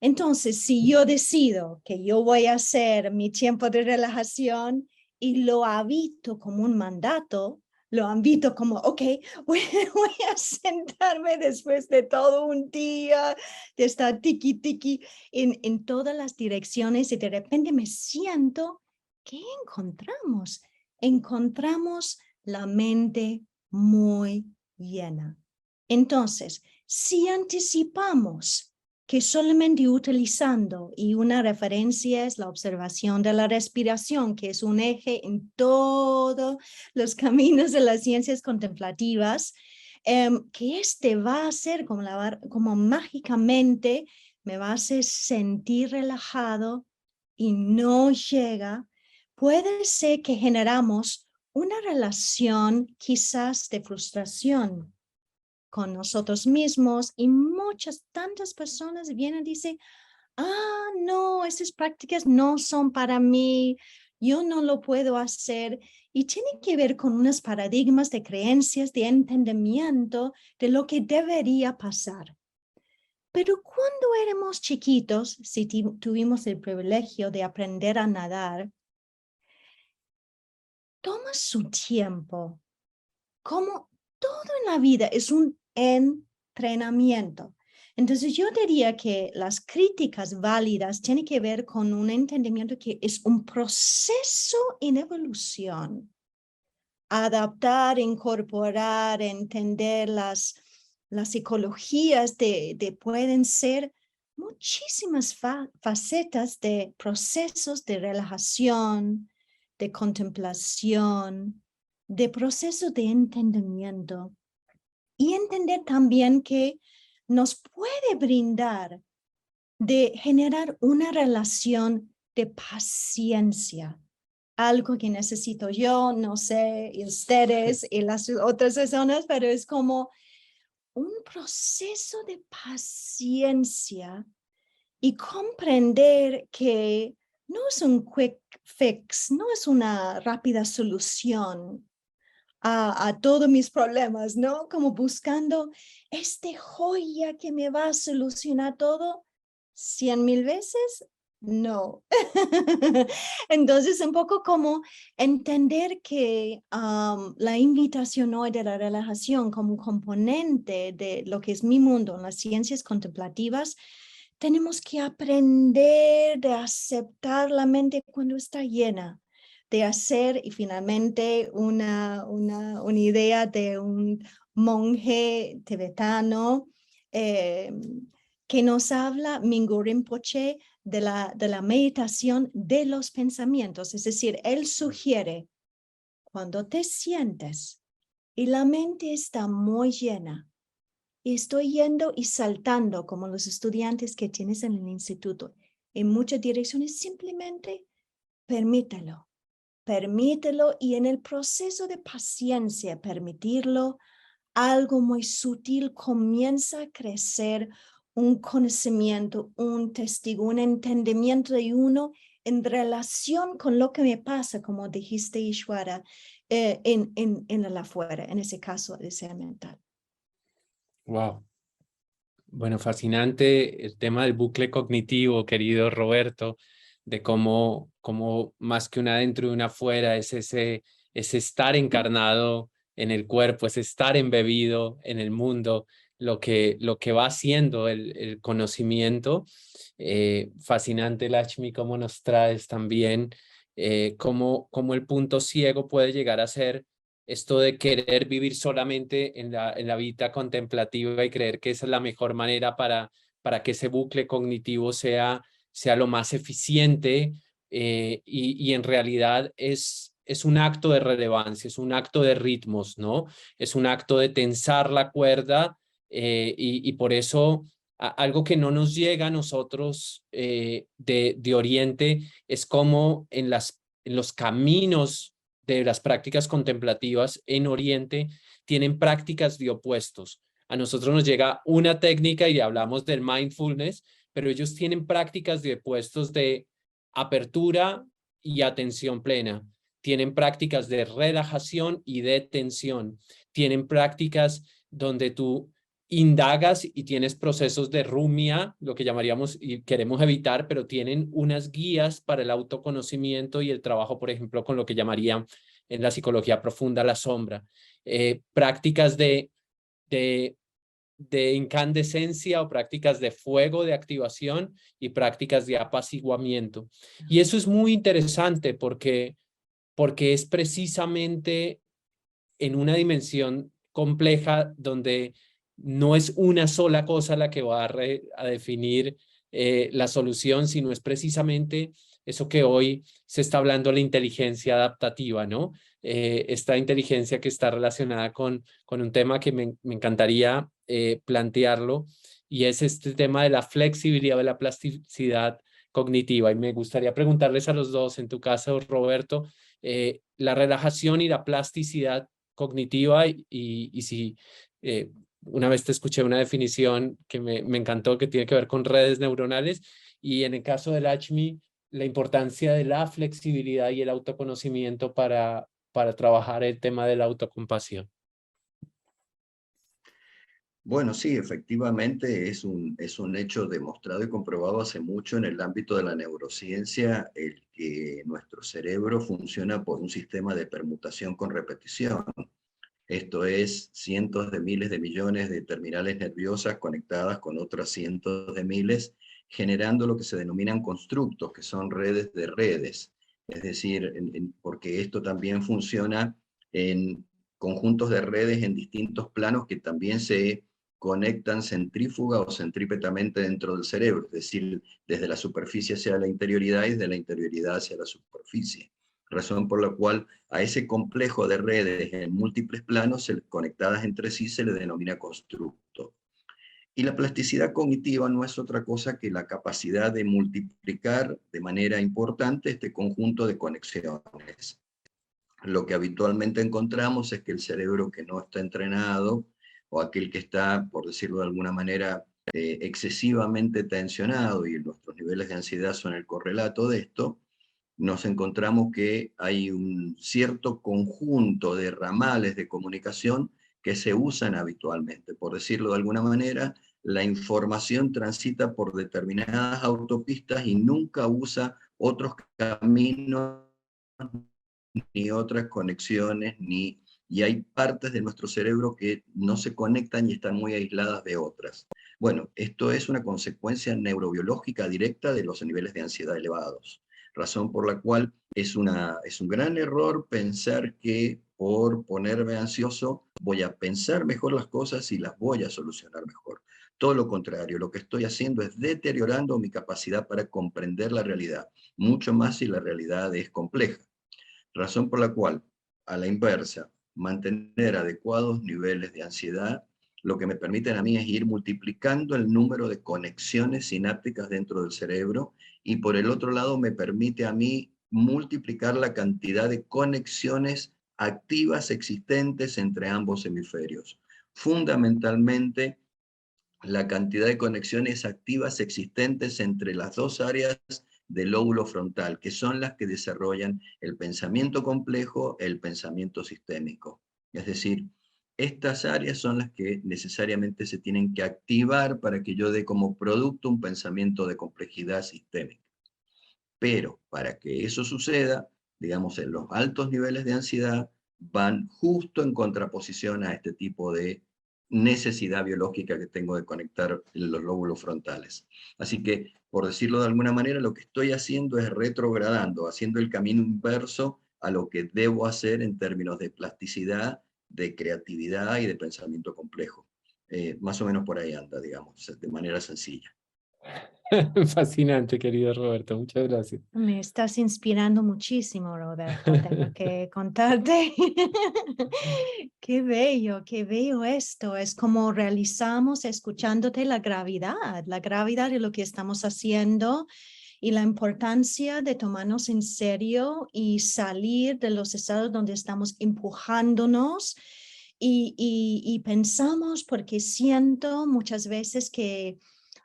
Entonces, si yo decido que yo voy a hacer mi tiempo de relajación y lo habito como un mandato, lo habito como, ok, voy a sentarme después de todo un día de estar tiki en todas las direcciones, y de repente me siento, ¿qué encontramos? Encontramos la mente muy llena. Entonces, si anticipamos que solamente utilizando, y una referencia es la observación de la respiración, que es un eje en todos los caminos de las ciencias contemplativas, que va a hacer como mágicamente me va a hacer sentir relajado y no llega, puede ser que generamos una relación quizás de frustración con nosotros mismos, y tantas personas vienen y dicen, no, esas prácticas no son para mí, yo no lo puedo hacer. Y tiene que ver con unos paradigmas de creencias, de entendimiento de lo que debería pasar. Pero cuando éramos chiquitos, si tuvimos el privilegio de aprender a nadar, toma su tiempo. Como todo en la vida es un entrenamiento. Entonces yo diría que las críticas válidas tienen que ver con un entendimiento que es un proceso en evolución. Adaptar, incorporar, entender las psicologías pueden ser muchísimas facetas de procesos de relajación, de contemplación, de proceso de entendimiento, y entender también que nos puede brindar de generar una relación de paciencia, algo que necesito yo, no sé, y ustedes y las otras personas, pero es como un proceso de paciencia y comprender que no es un quick fix, no es una rápida solución a todos mis problemas, ¿no? Como buscando joya que me va a solucionar todo 100,000 veces. No. Entonces, un poco como entender que la invitación hoy de la relajación como un componente de lo que es mi mundo en las ciencias contemplativas, tenemos que aprender de aceptar la mente cuando está llena, de hacer, y finalmente una idea de un monje tibetano que nos habla, Mingyur Rinpoche, de la meditación de los pensamientos. Es decir, él sugiere cuando te sientes y la mente está muy llena, y estoy yendo y saltando como los estudiantes que tienes en el instituto en muchas direcciones, simplemente permítelo. Permítelo y en el proceso de paciencia, permitirlo, algo muy sutil comienza a crecer, un conocimiento, un testigo, un entendimiento de uno en relación con lo que me pasa, como dijiste, Ishwara, en el afuera, en ese caso de ser mental. Wow. Bueno, fascinante el tema del bucle cognitivo, querido Roberto, de cómo más que un adentro y un afuera es ese estar encarnado en el cuerpo, es estar embebido en el mundo, lo que va haciendo el conocimiento. Fascinante, Lakshmi, cómo nos traes también, cómo el punto ciego puede llegar a ser esto de querer vivir solamente en la vida contemplativa y creer que esa es la mejor manera para que ese bucle cognitivo sea lo más eficiente, y en realidad es un acto de relevancia, es un acto de ritmos, ¿no? Es un acto de tensar la cuerda, y por eso algo que no nos llega a nosotros de Oriente es como en los caminos de las prácticas contemplativas en Oriente tienen prácticas de opuestos. A nosotros nos llega una técnica y hablamos del mindfulness, pero ellos tienen prácticas de opuestos de apertura y atención plena. Tienen prácticas de relajación y de tensión. Tienen prácticas donde tú indagas y tienes procesos de rumia, lo que llamaríamos y queremos evitar, pero tienen unas guías para el autoconocimiento y el trabajo, por ejemplo, con lo que llamarían en la psicología profunda la sombra. Prácticas de incandescencia o prácticas de fuego, de activación, y prácticas de apaciguamiento. Y eso es muy interesante porque es precisamente en una dimensión compleja donde no es una sola cosa la que va a definir la solución, sino es precisamente eso que hoy se está hablando, la inteligencia adaptativa, ¿no? Esta inteligencia que está relacionada con un tema que me encantaría plantearlo, y es este tema de la flexibilidad, de la plasticidad cognitiva. Y me gustaría preguntarles a los dos, en tu caso, Roberto, la relajación y la plasticidad cognitiva, y si una vez te escuché una definición que me encantó, que tiene que ver con redes neuronales, y en el caso de Lakshmi, la importancia de la flexibilidad y el autoconocimiento para trabajar el tema de la autocompasión. Bueno, sí, efectivamente es un hecho demostrado y comprobado hace mucho en el ámbito de la neurociencia, el que nuestro cerebro funciona por un sistema de permutación con repetición. Esto es cientos de miles de millones de terminales nerviosas conectadas con otras cientos de miles, generando lo que se denominan constructos, que son redes de redes. Es decir, porque esto también funciona en conjuntos de redes en distintos planos que también se conectan centrífuga o centrípetamente dentro del cerebro, es decir, desde la superficie hacia la interioridad y desde la interioridad hacia la superficie. Razón por la cual a ese complejo de redes en múltiples planos conectadas entre sí se le denomina constructo. Y la plasticidad cognitiva no es otra cosa que la capacidad de multiplicar de manera importante este conjunto de conexiones. Lo que habitualmente encontramos es que el cerebro que no está entrenado, o aquel que está, por decirlo de alguna manera, excesivamente tensionado, y nuestros niveles de ansiedad son el correlato de esto, nos encontramos que hay un cierto conjunto de ramales de comunicación que se usan habitualmente. Por decirlo de alguna manera, la información transita por determinadas autopistas y nunca usa otros caminos ni otras conexiones, y hay partes de nuestro cerebro que no se conectan y están muy aisladas de otras. Bueno, esto es una consecuencia neurobiológica directa de los niveles de ansiedad elevados, razón por la cual es un gran error pensar que por ponerme ansioso voy a pensar mejor las cosas y las voy a solucionar mejor. Todo lo contrario, lo que estoy haciendo es deteriorando mi capacidad para comprender la realidad, mucho más si la realidad es compleja. Razón por la cual a la inversa, mantener adecuados niveles de ansiedad, lo que me permiten a mí es ir multiplicando el número de conexiones sinápticas dentro del cerebro, y por el otro lado me permite a mí multiplicar la cantidad de conexiones activas existentes entre ambos hemisferios. Fundamentalmente, la cantidad de conexiones activas existentes entre las dos áreas del lóbulo frontal, que son las que desarrollan el pensamiento complejo, el pensamiento sistémico. Es decir, estas áreas son las que necesariamente se tienen que activar para que yo dé como producto un pensamiento de complejidad sistémica. Pero para que eso suceda, digamos, en los altos niveles de ansiedad van justo en contraposición a este tipo de necesidad biológica que tengo de conectar los lóbulos frontales. Así que, por decirlo de alguna manera, lo que estoy haciendo es retrogradando, haciendo el camino inverso a lo que debo hacer en términos de plasticidad, de creatividad y de pensamiento complejo. Más o menos por ahí anda, digamos, de manera sencilla. Fascinante, querido Roberto. Muchas gracias. Me estás inspirando muchísimo, Roberto, tengo que contarte. Qué bello esto. Es como realizamos escuchándote la gravedad de lo que estamos haciendo y la importancia de tomarnos en serio y salir de los estados donde estamos empujándonos y pensamos, porque siento muchas veces que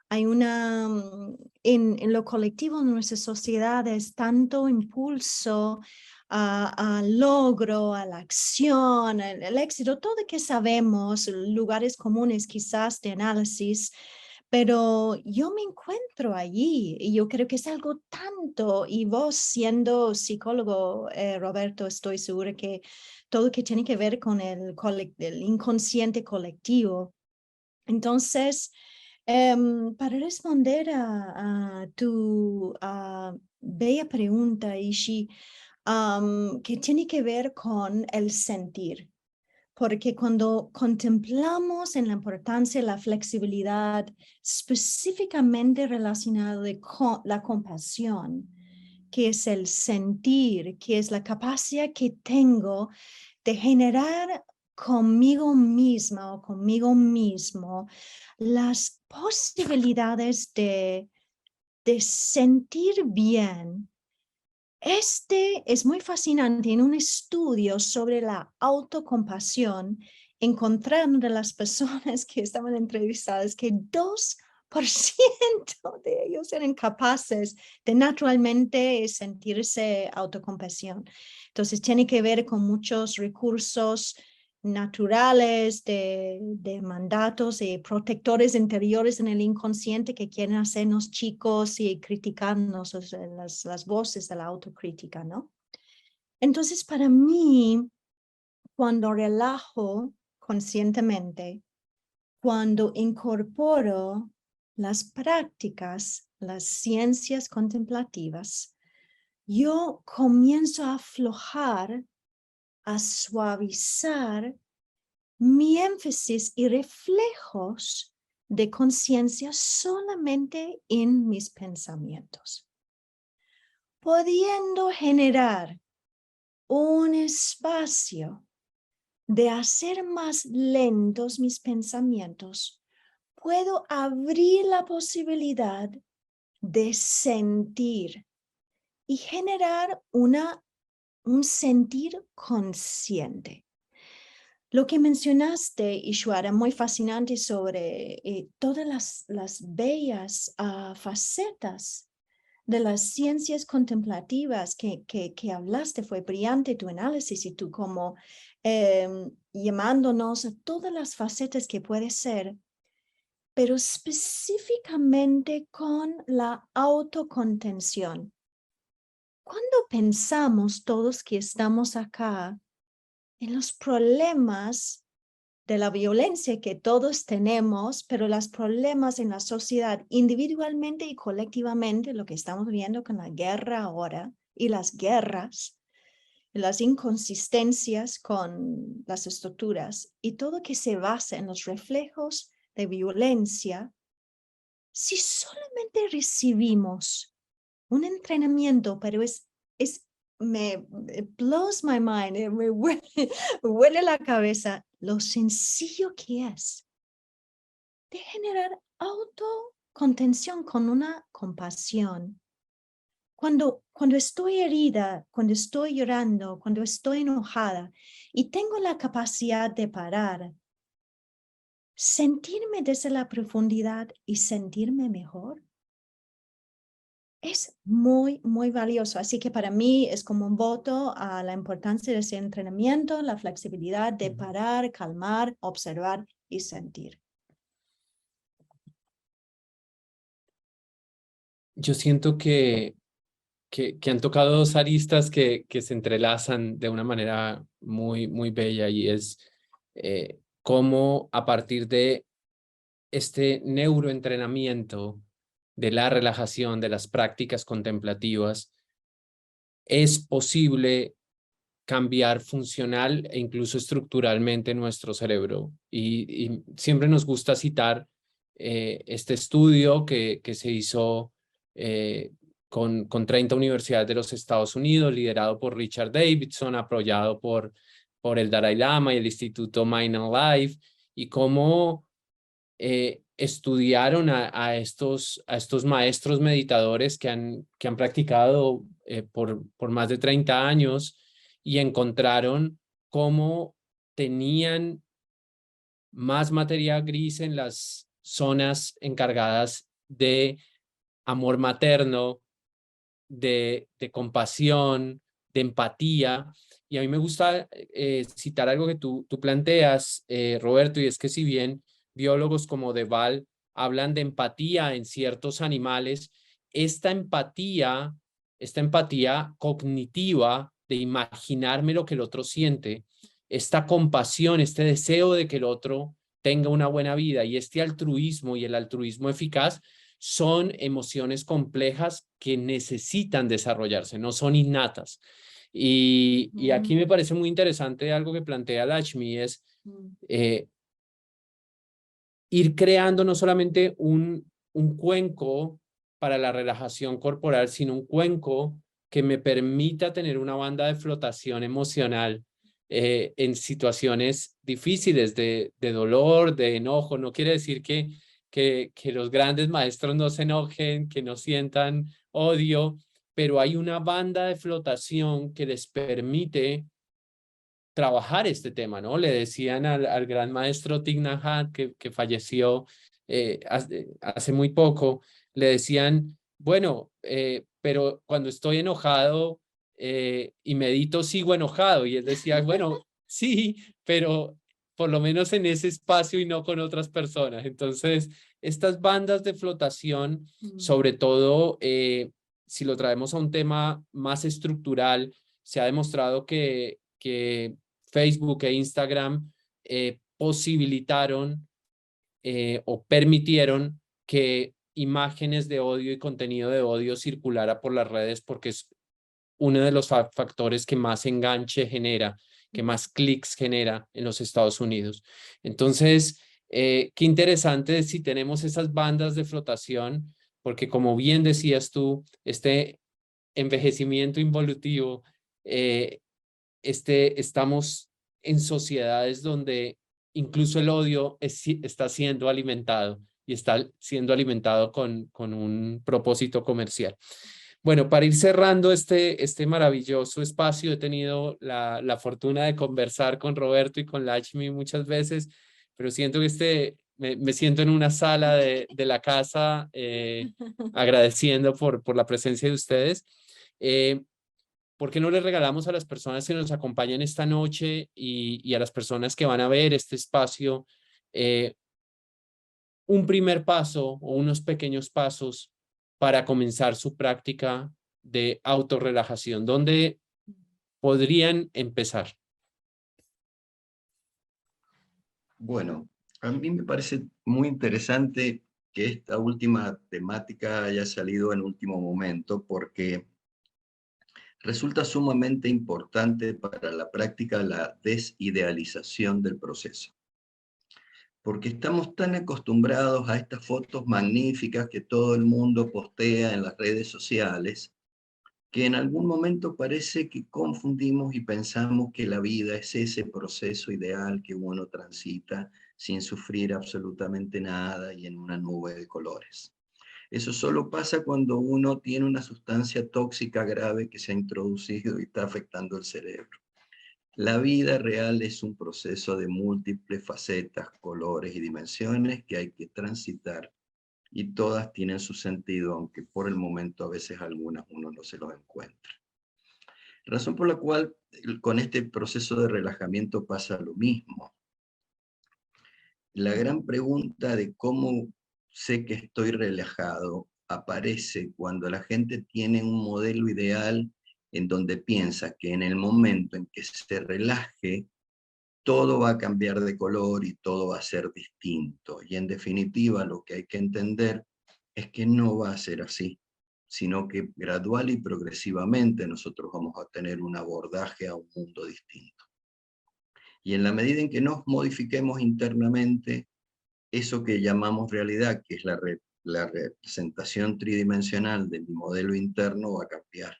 hay en lo colectivo de nuestras sociedades tanto impulso al logro, a la acción, el éxito, todo que sabemos, lugares comunes quizás de análisis, pero yo me encuentro allí y yo creo que es algo tanto, y vos siendo psicólogo, Roberto, estoy segura que todo que tiene que ver con el inconsciente colectivo. Entonces, para responder a tu bella pregunta, Ishi, que tiene que ver con el sentir, porque cuando contemplamos en la importancia de la flexibilidad específicamente relacionada con la compasión, que es el sentir, que es la capacidad que tengo de generar conmigo misma o conmigo mismo las posibilidades de sentir bien. Este es muy fascinante. En un estudio sobre la autocompasión, encontraron de las personas que estaban entrevistadas que 2% de ellos eran capaces de naturalmente sentirse autocompasión. Entonces tiene que ver con muchos recursos naturales de mandatos y protectores interiores en el inconsciente que quieren hacernos chicos y criticarnos, o sea, las voces de la autocrítica, ¿no? Entonces, para mí, cuando relajo conscientemente, cuando incorporo las prácticas, las ciencias contemplativas, yo comienzo a aflojar, a suavizar mi énfasis y reflejos de conciencia solamente en mis pensamientos, pudiendo generar un espacio de hacer más lentos mis pensamientos. Puedo abrir la posibilidad de sentir y generar un sentir consciente. Lo que mencionaste, Ishwara, muy fascinante sobre todas las bellas facetas de las ciencias contemplativas que hablaste. Fue brillante tu análisis y tú como llamándonos a todas las facetas que puede ser, pero específicamente con la autocontención. Cuando pensamos todos que estamos acá en los problemas de la violencia que todos tenemos, pero los problemas en la sociedad individualmente y colectivamente, lo que estamos viendo con la guerra ahora y las guerras, las inconsistencias con las estructuras y todo que se basa en los reflejos de violencia, si solamente recibimos un entrenamiento, pero es it blows my mind, me huele la cabeza lo sencillo que es de generar autocontención con una compasión. Cuando estoy herida, cuando estoy llorando, cuando estoy enojada y tengo la capacidad de parar, sentirme desde la profundidad y sentirme mejor, es muy, muy valioso. Así que para mí es como un voto a la importancia de ese entrenamiento, la flexibilidad de parar, calmar, observar y sentir. Yo siento que han tocado dos aristas que se entrelazan de una manera muy, muy bella, y es cómo a partir de este neuroentrenamiento, de la relajación, de las prácticas contemplativas, es posible cambiar funcional e incluso estructuralmente nuestro cerebro. Y siempre nos gusta citar este estudio que se hizo con 30 universidades de los Estados Unidos, liderado por Richard Davidson, apoyado por el Dalai Lama y el Instituto Mind and Life, y cómo estudiaron a estos maestros meditadores que han practicado por más de 30 años, y encontraron cómo tenían más materia gris en las zonas encargadas de amor materno, de compasión, de empatía. Y a mí me gusta citar algo que tú planteas, Roberto, y es que si bien biólogos como Deval hablan de empatía en ciertos animales, esta empatía cognitiva de imaginarme lo que el otro siente, esta compasión, este deseo de que el otro tenga una buena vida, y este altruismo y el altruismo eficaz, son emociones complejas que necesitan desarrollarse, no son innatas. Y aquí me parece muy interesante algo que plantea Lakshmi, es ir creando no solamente un cuenco para la relajación corporal, sino un cuenco que me permita tener una banda de flotación emocional en situaciones difíciles de dolor, de enojo. No quiere decir que los grandes maestros no se enojen, que no sientan odio, pero hay una banda de flotación que les permite trabajar este tema, ¿no? Le decían al gran maestro Thich Nhat Hanh, que falleció hace muy poco, le decían, bueno, pero cuando estoy enojado y medito, sigo enojado. Y él decía, bueno, sí, pero por lo menos en ese espacio y no con otras personas. Entonces, estas bandas de flotación, sobre todo, si lo traemos a un tema más estructural, se ha demostrado que Facebook e Instagram posibilitaron o permitieron que imágenes de odio y contenido de odio circulara por las redes, porque es uno de los factores que más enganche genera, que más clics genera en los Estados Unidos. Entonces, qué interesante si tenemos esas bandas de flotación, porque como bien decías tú, este envejecimiento involutivo, estamos en sociedades donde incluso el odio está siendo alimentado, y está siendo alimentado con un propósito comercial. Bueno, para ir cerrando este maravilloso espacio, he tenido la fortuna de conversar con Roberto y con Lakshmi muchas veces, pero siento que me siento en una sala de la casa agradeciendo por la presencia de ustedes. ¿Por qué no les regalamos a las personas que nos acompañan esta noche y a las personas que van a ver este espacio un primer paso o unos pequeños pasos para comenzar su práctica de autorrelajación? ¿Dónde podrían empezar? Bueno, a mí me parece muy interesante que esta última temática haya salido en último momento, porque resulta sumamente importante para la práctica la desidealización del proceso. Porque estamos tan acostumbrados a estas fotos magníficas que todo el mundo postea en las redes sociales, que en algún momento parece que confundimos y pensamos que la vida es ese proceso ideal que uno transita sin sufrir absolutamente nada y en una nube de colores. Eso solo pasa cuando uno tiene una sustancia tóxica grave que se ha introducido y está afectando el cerebro. La vida real es un proceso de múltiples facetas, colores y dimensiones que hay que transitar, y todas tienen su sentido, aunque por el momento a veces algunas uno no se los encuentra. Razón por la cual con este proceso de relajamiento pasa lo mismo. La gran pregunta de cómo sé que estoy relajado aparece cuando la gente tiene un modelo ideal en donde piensa que en el momento en que se relaje, todo va a cambiar de color y todo va a ser distinto. Y en definitiva, lo que hay que entender es que no va a ser así, sino que gradual y progresivamente nosotros vamos a tener un abordaje a un mundo distinto. Y en la medida en que nos modifiquemos internamente, eso que llamamos realidad, que es la representación tridimensional de mi modelo interno, va a cambiar.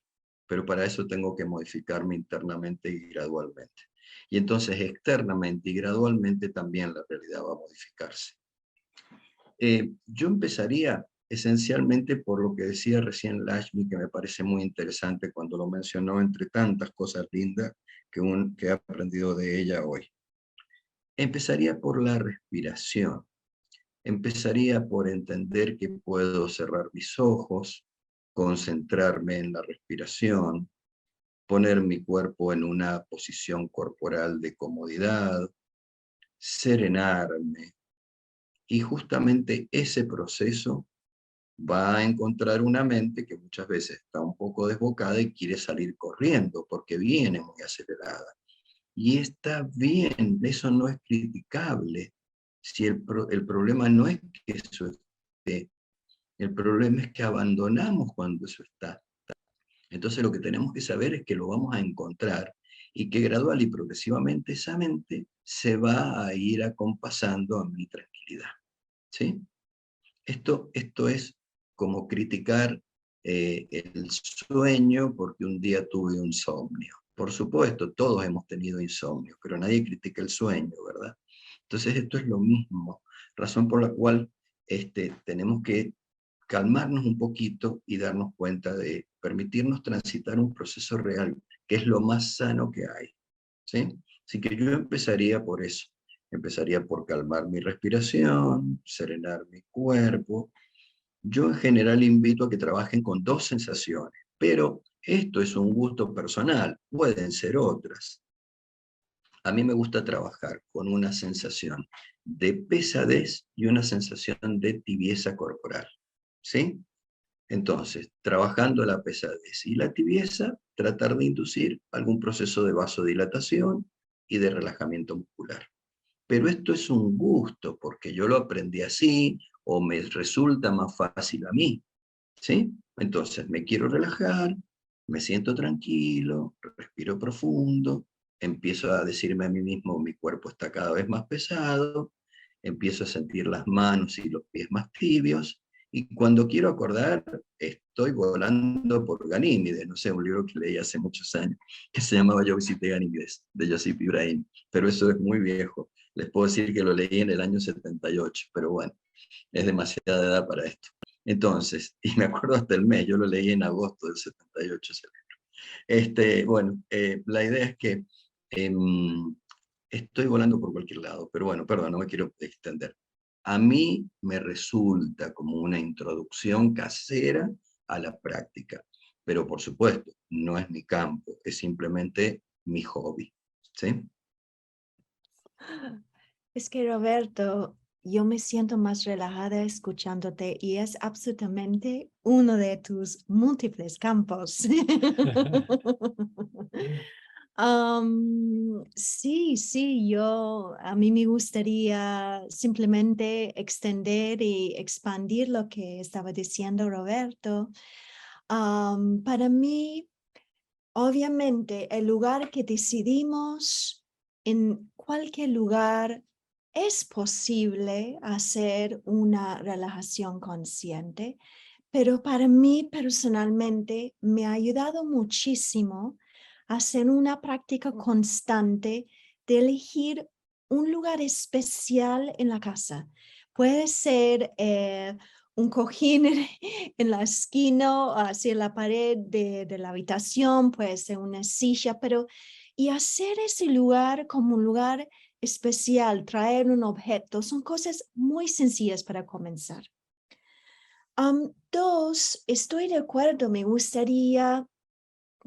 Pero para eso tengo que modificarme internamente y gradualmente. Y entonces externamente y gradualmente también la realidad va a modificarse. Yo empezaría esencialmente por lo que decía recién Lakshmi, que me parece muy interesante cuando lo mencionó entre tantas cosas lindas que he aprendido de ella hoy. Empezaría por la respiración. Empezaría por entender que puedo cerrar mis ojos, concentrarme en la respiración, poner mi cuerpo en una posición corporal de comodidad, serenarme. Y justamente ese proceso va a encontrar una mente que muchas veces está un poco desbocada y quiere salir corriendo porque viene muy acelerada. Y está bien, eso no es criticable. Si el problema no es que eso esté, el problema es que abandonamos cuando eso está. Entonces lo que tenemos que saber es que lo vamos a encontrar y que gradual y progresivamente esa mente se va a ir acompasando a mi tranquilidad. ¿Sí? Esto es como criticar el sueño porque un día tuve un insomnio. Por supuesto, todos hemos tenido insomnio, pero nadie critica el sueño, ¿verdad? Entonces esto es lo mismo, razón por la cual tenemos que calmarnos un poquito y darnos cuenta de permitirnos transitar un proceso real, que es lo más sano que hay. ¿Sí? Así que yo empezaría por eso. Empezaría por calmar mi respiración, serenar mi cuerpo. Yo en general invito a que trabajen con dos sensaciones, pero esto es un gusto personal, pueden ser otras. A mí me gusta trabajar con una sensación de pesadez y una sensación de tibieza corporal. ¿Sí? Entonces, trabajando la pesadez y la tibieza, tratar de inducir algún proceso de vasodilatación y de relajamiento muscular. Pero esto es un gusto, porque yo lo aprendí así, o me resulta más fácil a mí, ¿sí? Entonces, me quiero relajar, me siento tranquilo, respiro profundo, empiezo a decirme a mí mismo, mi cuerpo está cada vez más pesado, empiezo a sentir las manos y los pies más tibios, y cuando quiero acordar, estoy volando por Ganímedes, no sé, un libro que leí hace muchos años, que se llamaba Yo visité Ganímedes, de Josip Ibrahim, pero eso es muy viejo. Les puedo decir que lo leí en el año 78, pero bueno, es demasiada edad para esto. Entonces, y me acuerdo hasta el mes, yo lo leí en agosto del 78. Bueno, la idea es que estoy volando por cualquier lado, pero bueno, perdón, no me quiero extender. A mí me resulta como una introducción casera a la práctica, pero por supuesto, no es mi campo, es simplemente mi hobby, ¿sí? Es que Roberto, yo me siento más relajada escuchándote y es absolutamente uno de tus múltiples campos. Sí, a mí me gustaría simplemente extender y expandir lo que estaba diciendo Roberto. Para mí, obviamente, el lugar que decidimos, en cualquier lugar, es posible hacer una relajación consciente, pero para mí personalmente me ha ayudado muchísimo a hacer una práctica constante de elegir un lugar especial en la casa. Puede ser un cojín en la esquina o hacia la pared de la habitación, puede ser una silla, y hacer ese lugar como un lugar especial, traer un objeto, son cosas muy sencillas para comenzar. Dos, estoy de acuerdo, me gustaría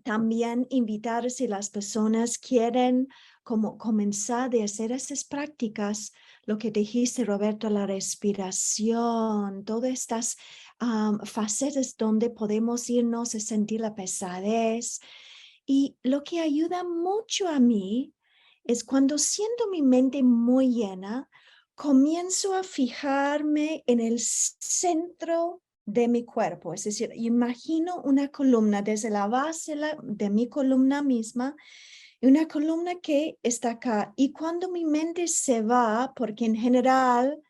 también invitar si las personas quieren como comenzar de hacer esas prácticas, lo que dijiste, Roberto, la respiración, todas estas facetas donde podemos irnos a sentir la pesadez. Y lo que ayuda mucho a mí es cuando siento mi mente muy llena, comienzo a fijarme en el centro de mi cuerpo, es decir, imagino una columna desde la base de mi columna misma, una columna que está acá. Y cuando mi mente se va, porque en general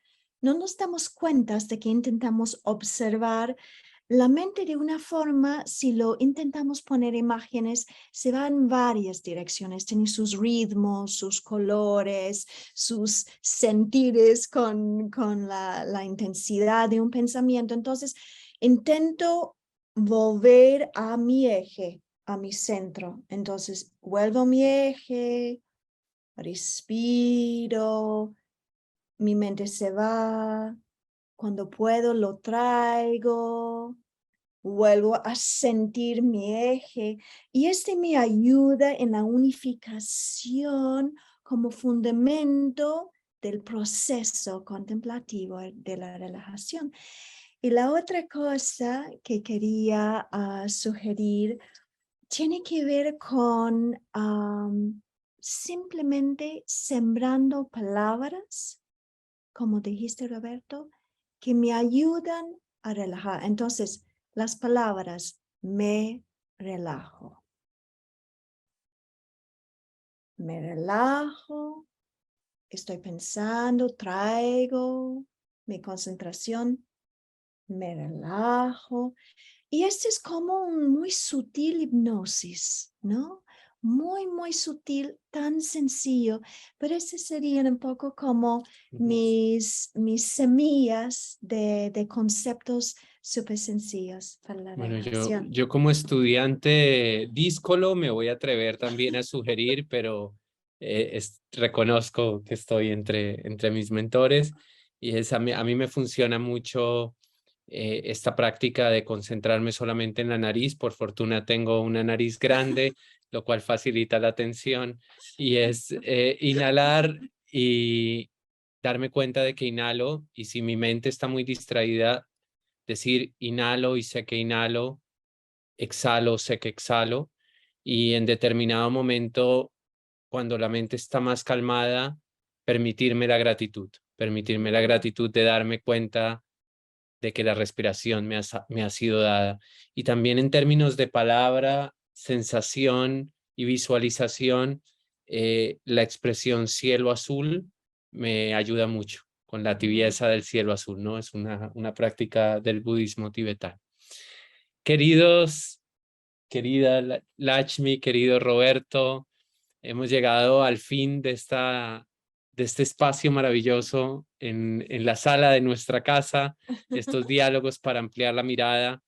no nos damos cuenta de que intentamos observar la mente de una forma, si lo intentamos poner imágenes, se va en varias direcciones, tiene sus ritmos, sus colores, sus sentires con la intensidad de un pensamiento. Entonces, intento volver a mi eje, a mi centro. Entonces, vuelvo a mi eje, respiro, mi mente se va. Cuando puedo, lo traigo. Vuelvo a sentir mi eje y me ayuda en la unificación como fundamento del proceso contemplativo de la relajación. Y la otra cosa que quería sugerir tiene que ver con simplemente sembrando palabras, como dijiste, Roberto, que me ayudan a relajar. Entonces, las palabras, me relajo. Me relajo, estoy pensando, traigo mi concentración, me relajo. Y es como un muy sutil hipnosis, ¿no? Muy, muy sutil, tan sencillo, pero serían un poco como mis semillas de conceptos súper sencillos para la Bueno, relajación. yo como estudiante díscolo me voy a atrever también a sugerir, pero reconozco que estoy entre mis mentores y a mí me funciona mucho esta práctica de concentrarme solamente en la nariz. Por fortuna tengo una nariz grande, lo cual facilita la atención, y es inhalar y darme cuenta de que inhalo, y si mi mente está muy distraída, decir inhalo y sé que inhalo, exhalo, sé que exhalo, y en determinado momento, cuando la mente está más calmada, permitirme la gratitud de darme cuenta de que la respiración me ha sido dada. Y también en términos de palabra, sensación y visualización, la expresión cielo azul me ayuda mucho con la tibieza del cielo azul, ¿no? Es una práctica del budismo tibetano. Queridos, querida Lakshmi, querido Roberto, hemos llegado al fin de este espacio maravilloso en la sala de nuestra casa, estos diálogos para ampliar la mirada.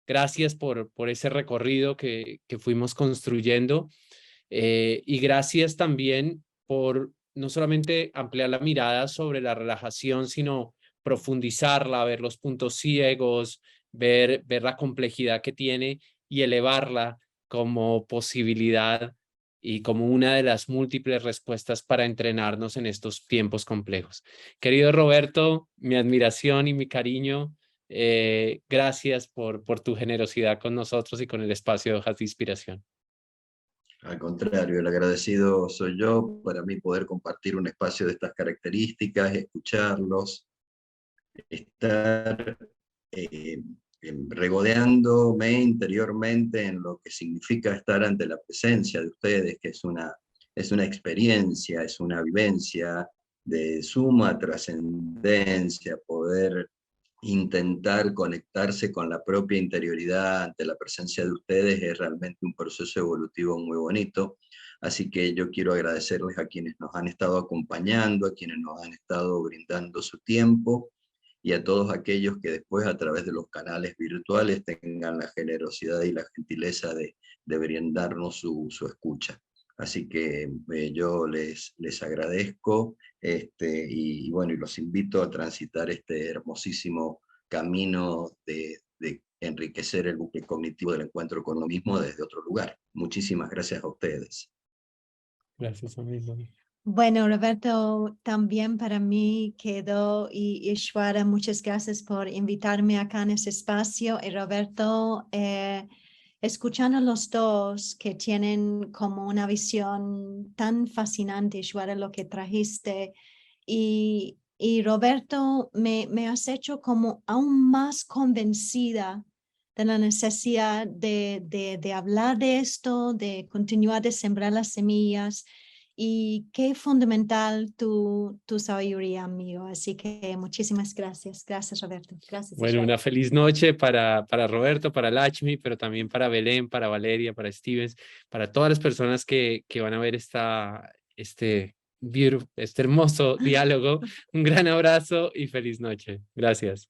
Gracias por ese recorrido que fuimos construyendo, y gracias también por no solamente ampliar la mirada sobre la relajación, sino profundizarla, ver los puntos ciegos, ver la complejidad que tiene y elevarla como posibilidad y como una de las múltiples respuestas para entrenarnos en estos tiempos complejos. Querido Roberto, mi admiración y mi cariño. Gracias por tu generosidad con nosotros y con el espacio de Hojas de Inspiración. Al contrario, el agradecido soy yo. Para mí poder compartir un espacio de estas características, escucharlos, estar regodeándome interiormente en lo que significa estar ante la presencia de ustedes, que es una experiencia, es una vivencia de suma trascendencia, poder intentar conectarse con la propia interioridad ante la presencia de ustedes es realmente un proceso evolutivo muy bonito. Así que yo quiero agradecerles a quienes nos han estado acompañando, a quienes nos han estado brindando su tiempo, y a todos aquellos que después a través de los canales virtuales tengan la generosidad y la gentileza de brindarnos su escucha. Así que yo les agradezco, y bueno, y los invito a transitar este hermosísimo camino de enriquecer el bucle cognitivo del encuentro con lo mismo desde otro lugar. Muchísimas gracias a ustedes. Gracias, amigo. Bueno, Roberto, también para mí quedó, y Ishwara, muchas gracias por invitarme acá en este espacio. Y Roberto, escuchando a los dos que tienen como una visión tan fascinante, Ishwara, lo que trajiste, y Roberto, me has hecho como aún más convencida de la necesidad de hablar de esto, de continuar de sembrar las semillas. Y qué fundamental tu sabiduría, amigo. Así que muchísimas gracias. Gracias, Roberto. Gracias. Bueno, Ishwara. una feliz noche para Roberto, para Lakshmi, pero también para Belén, para Valeria, para Stevens, para todas las personas que van a ver este hermoso diálogo. Un gran abrazo y feliz noche. Gracias.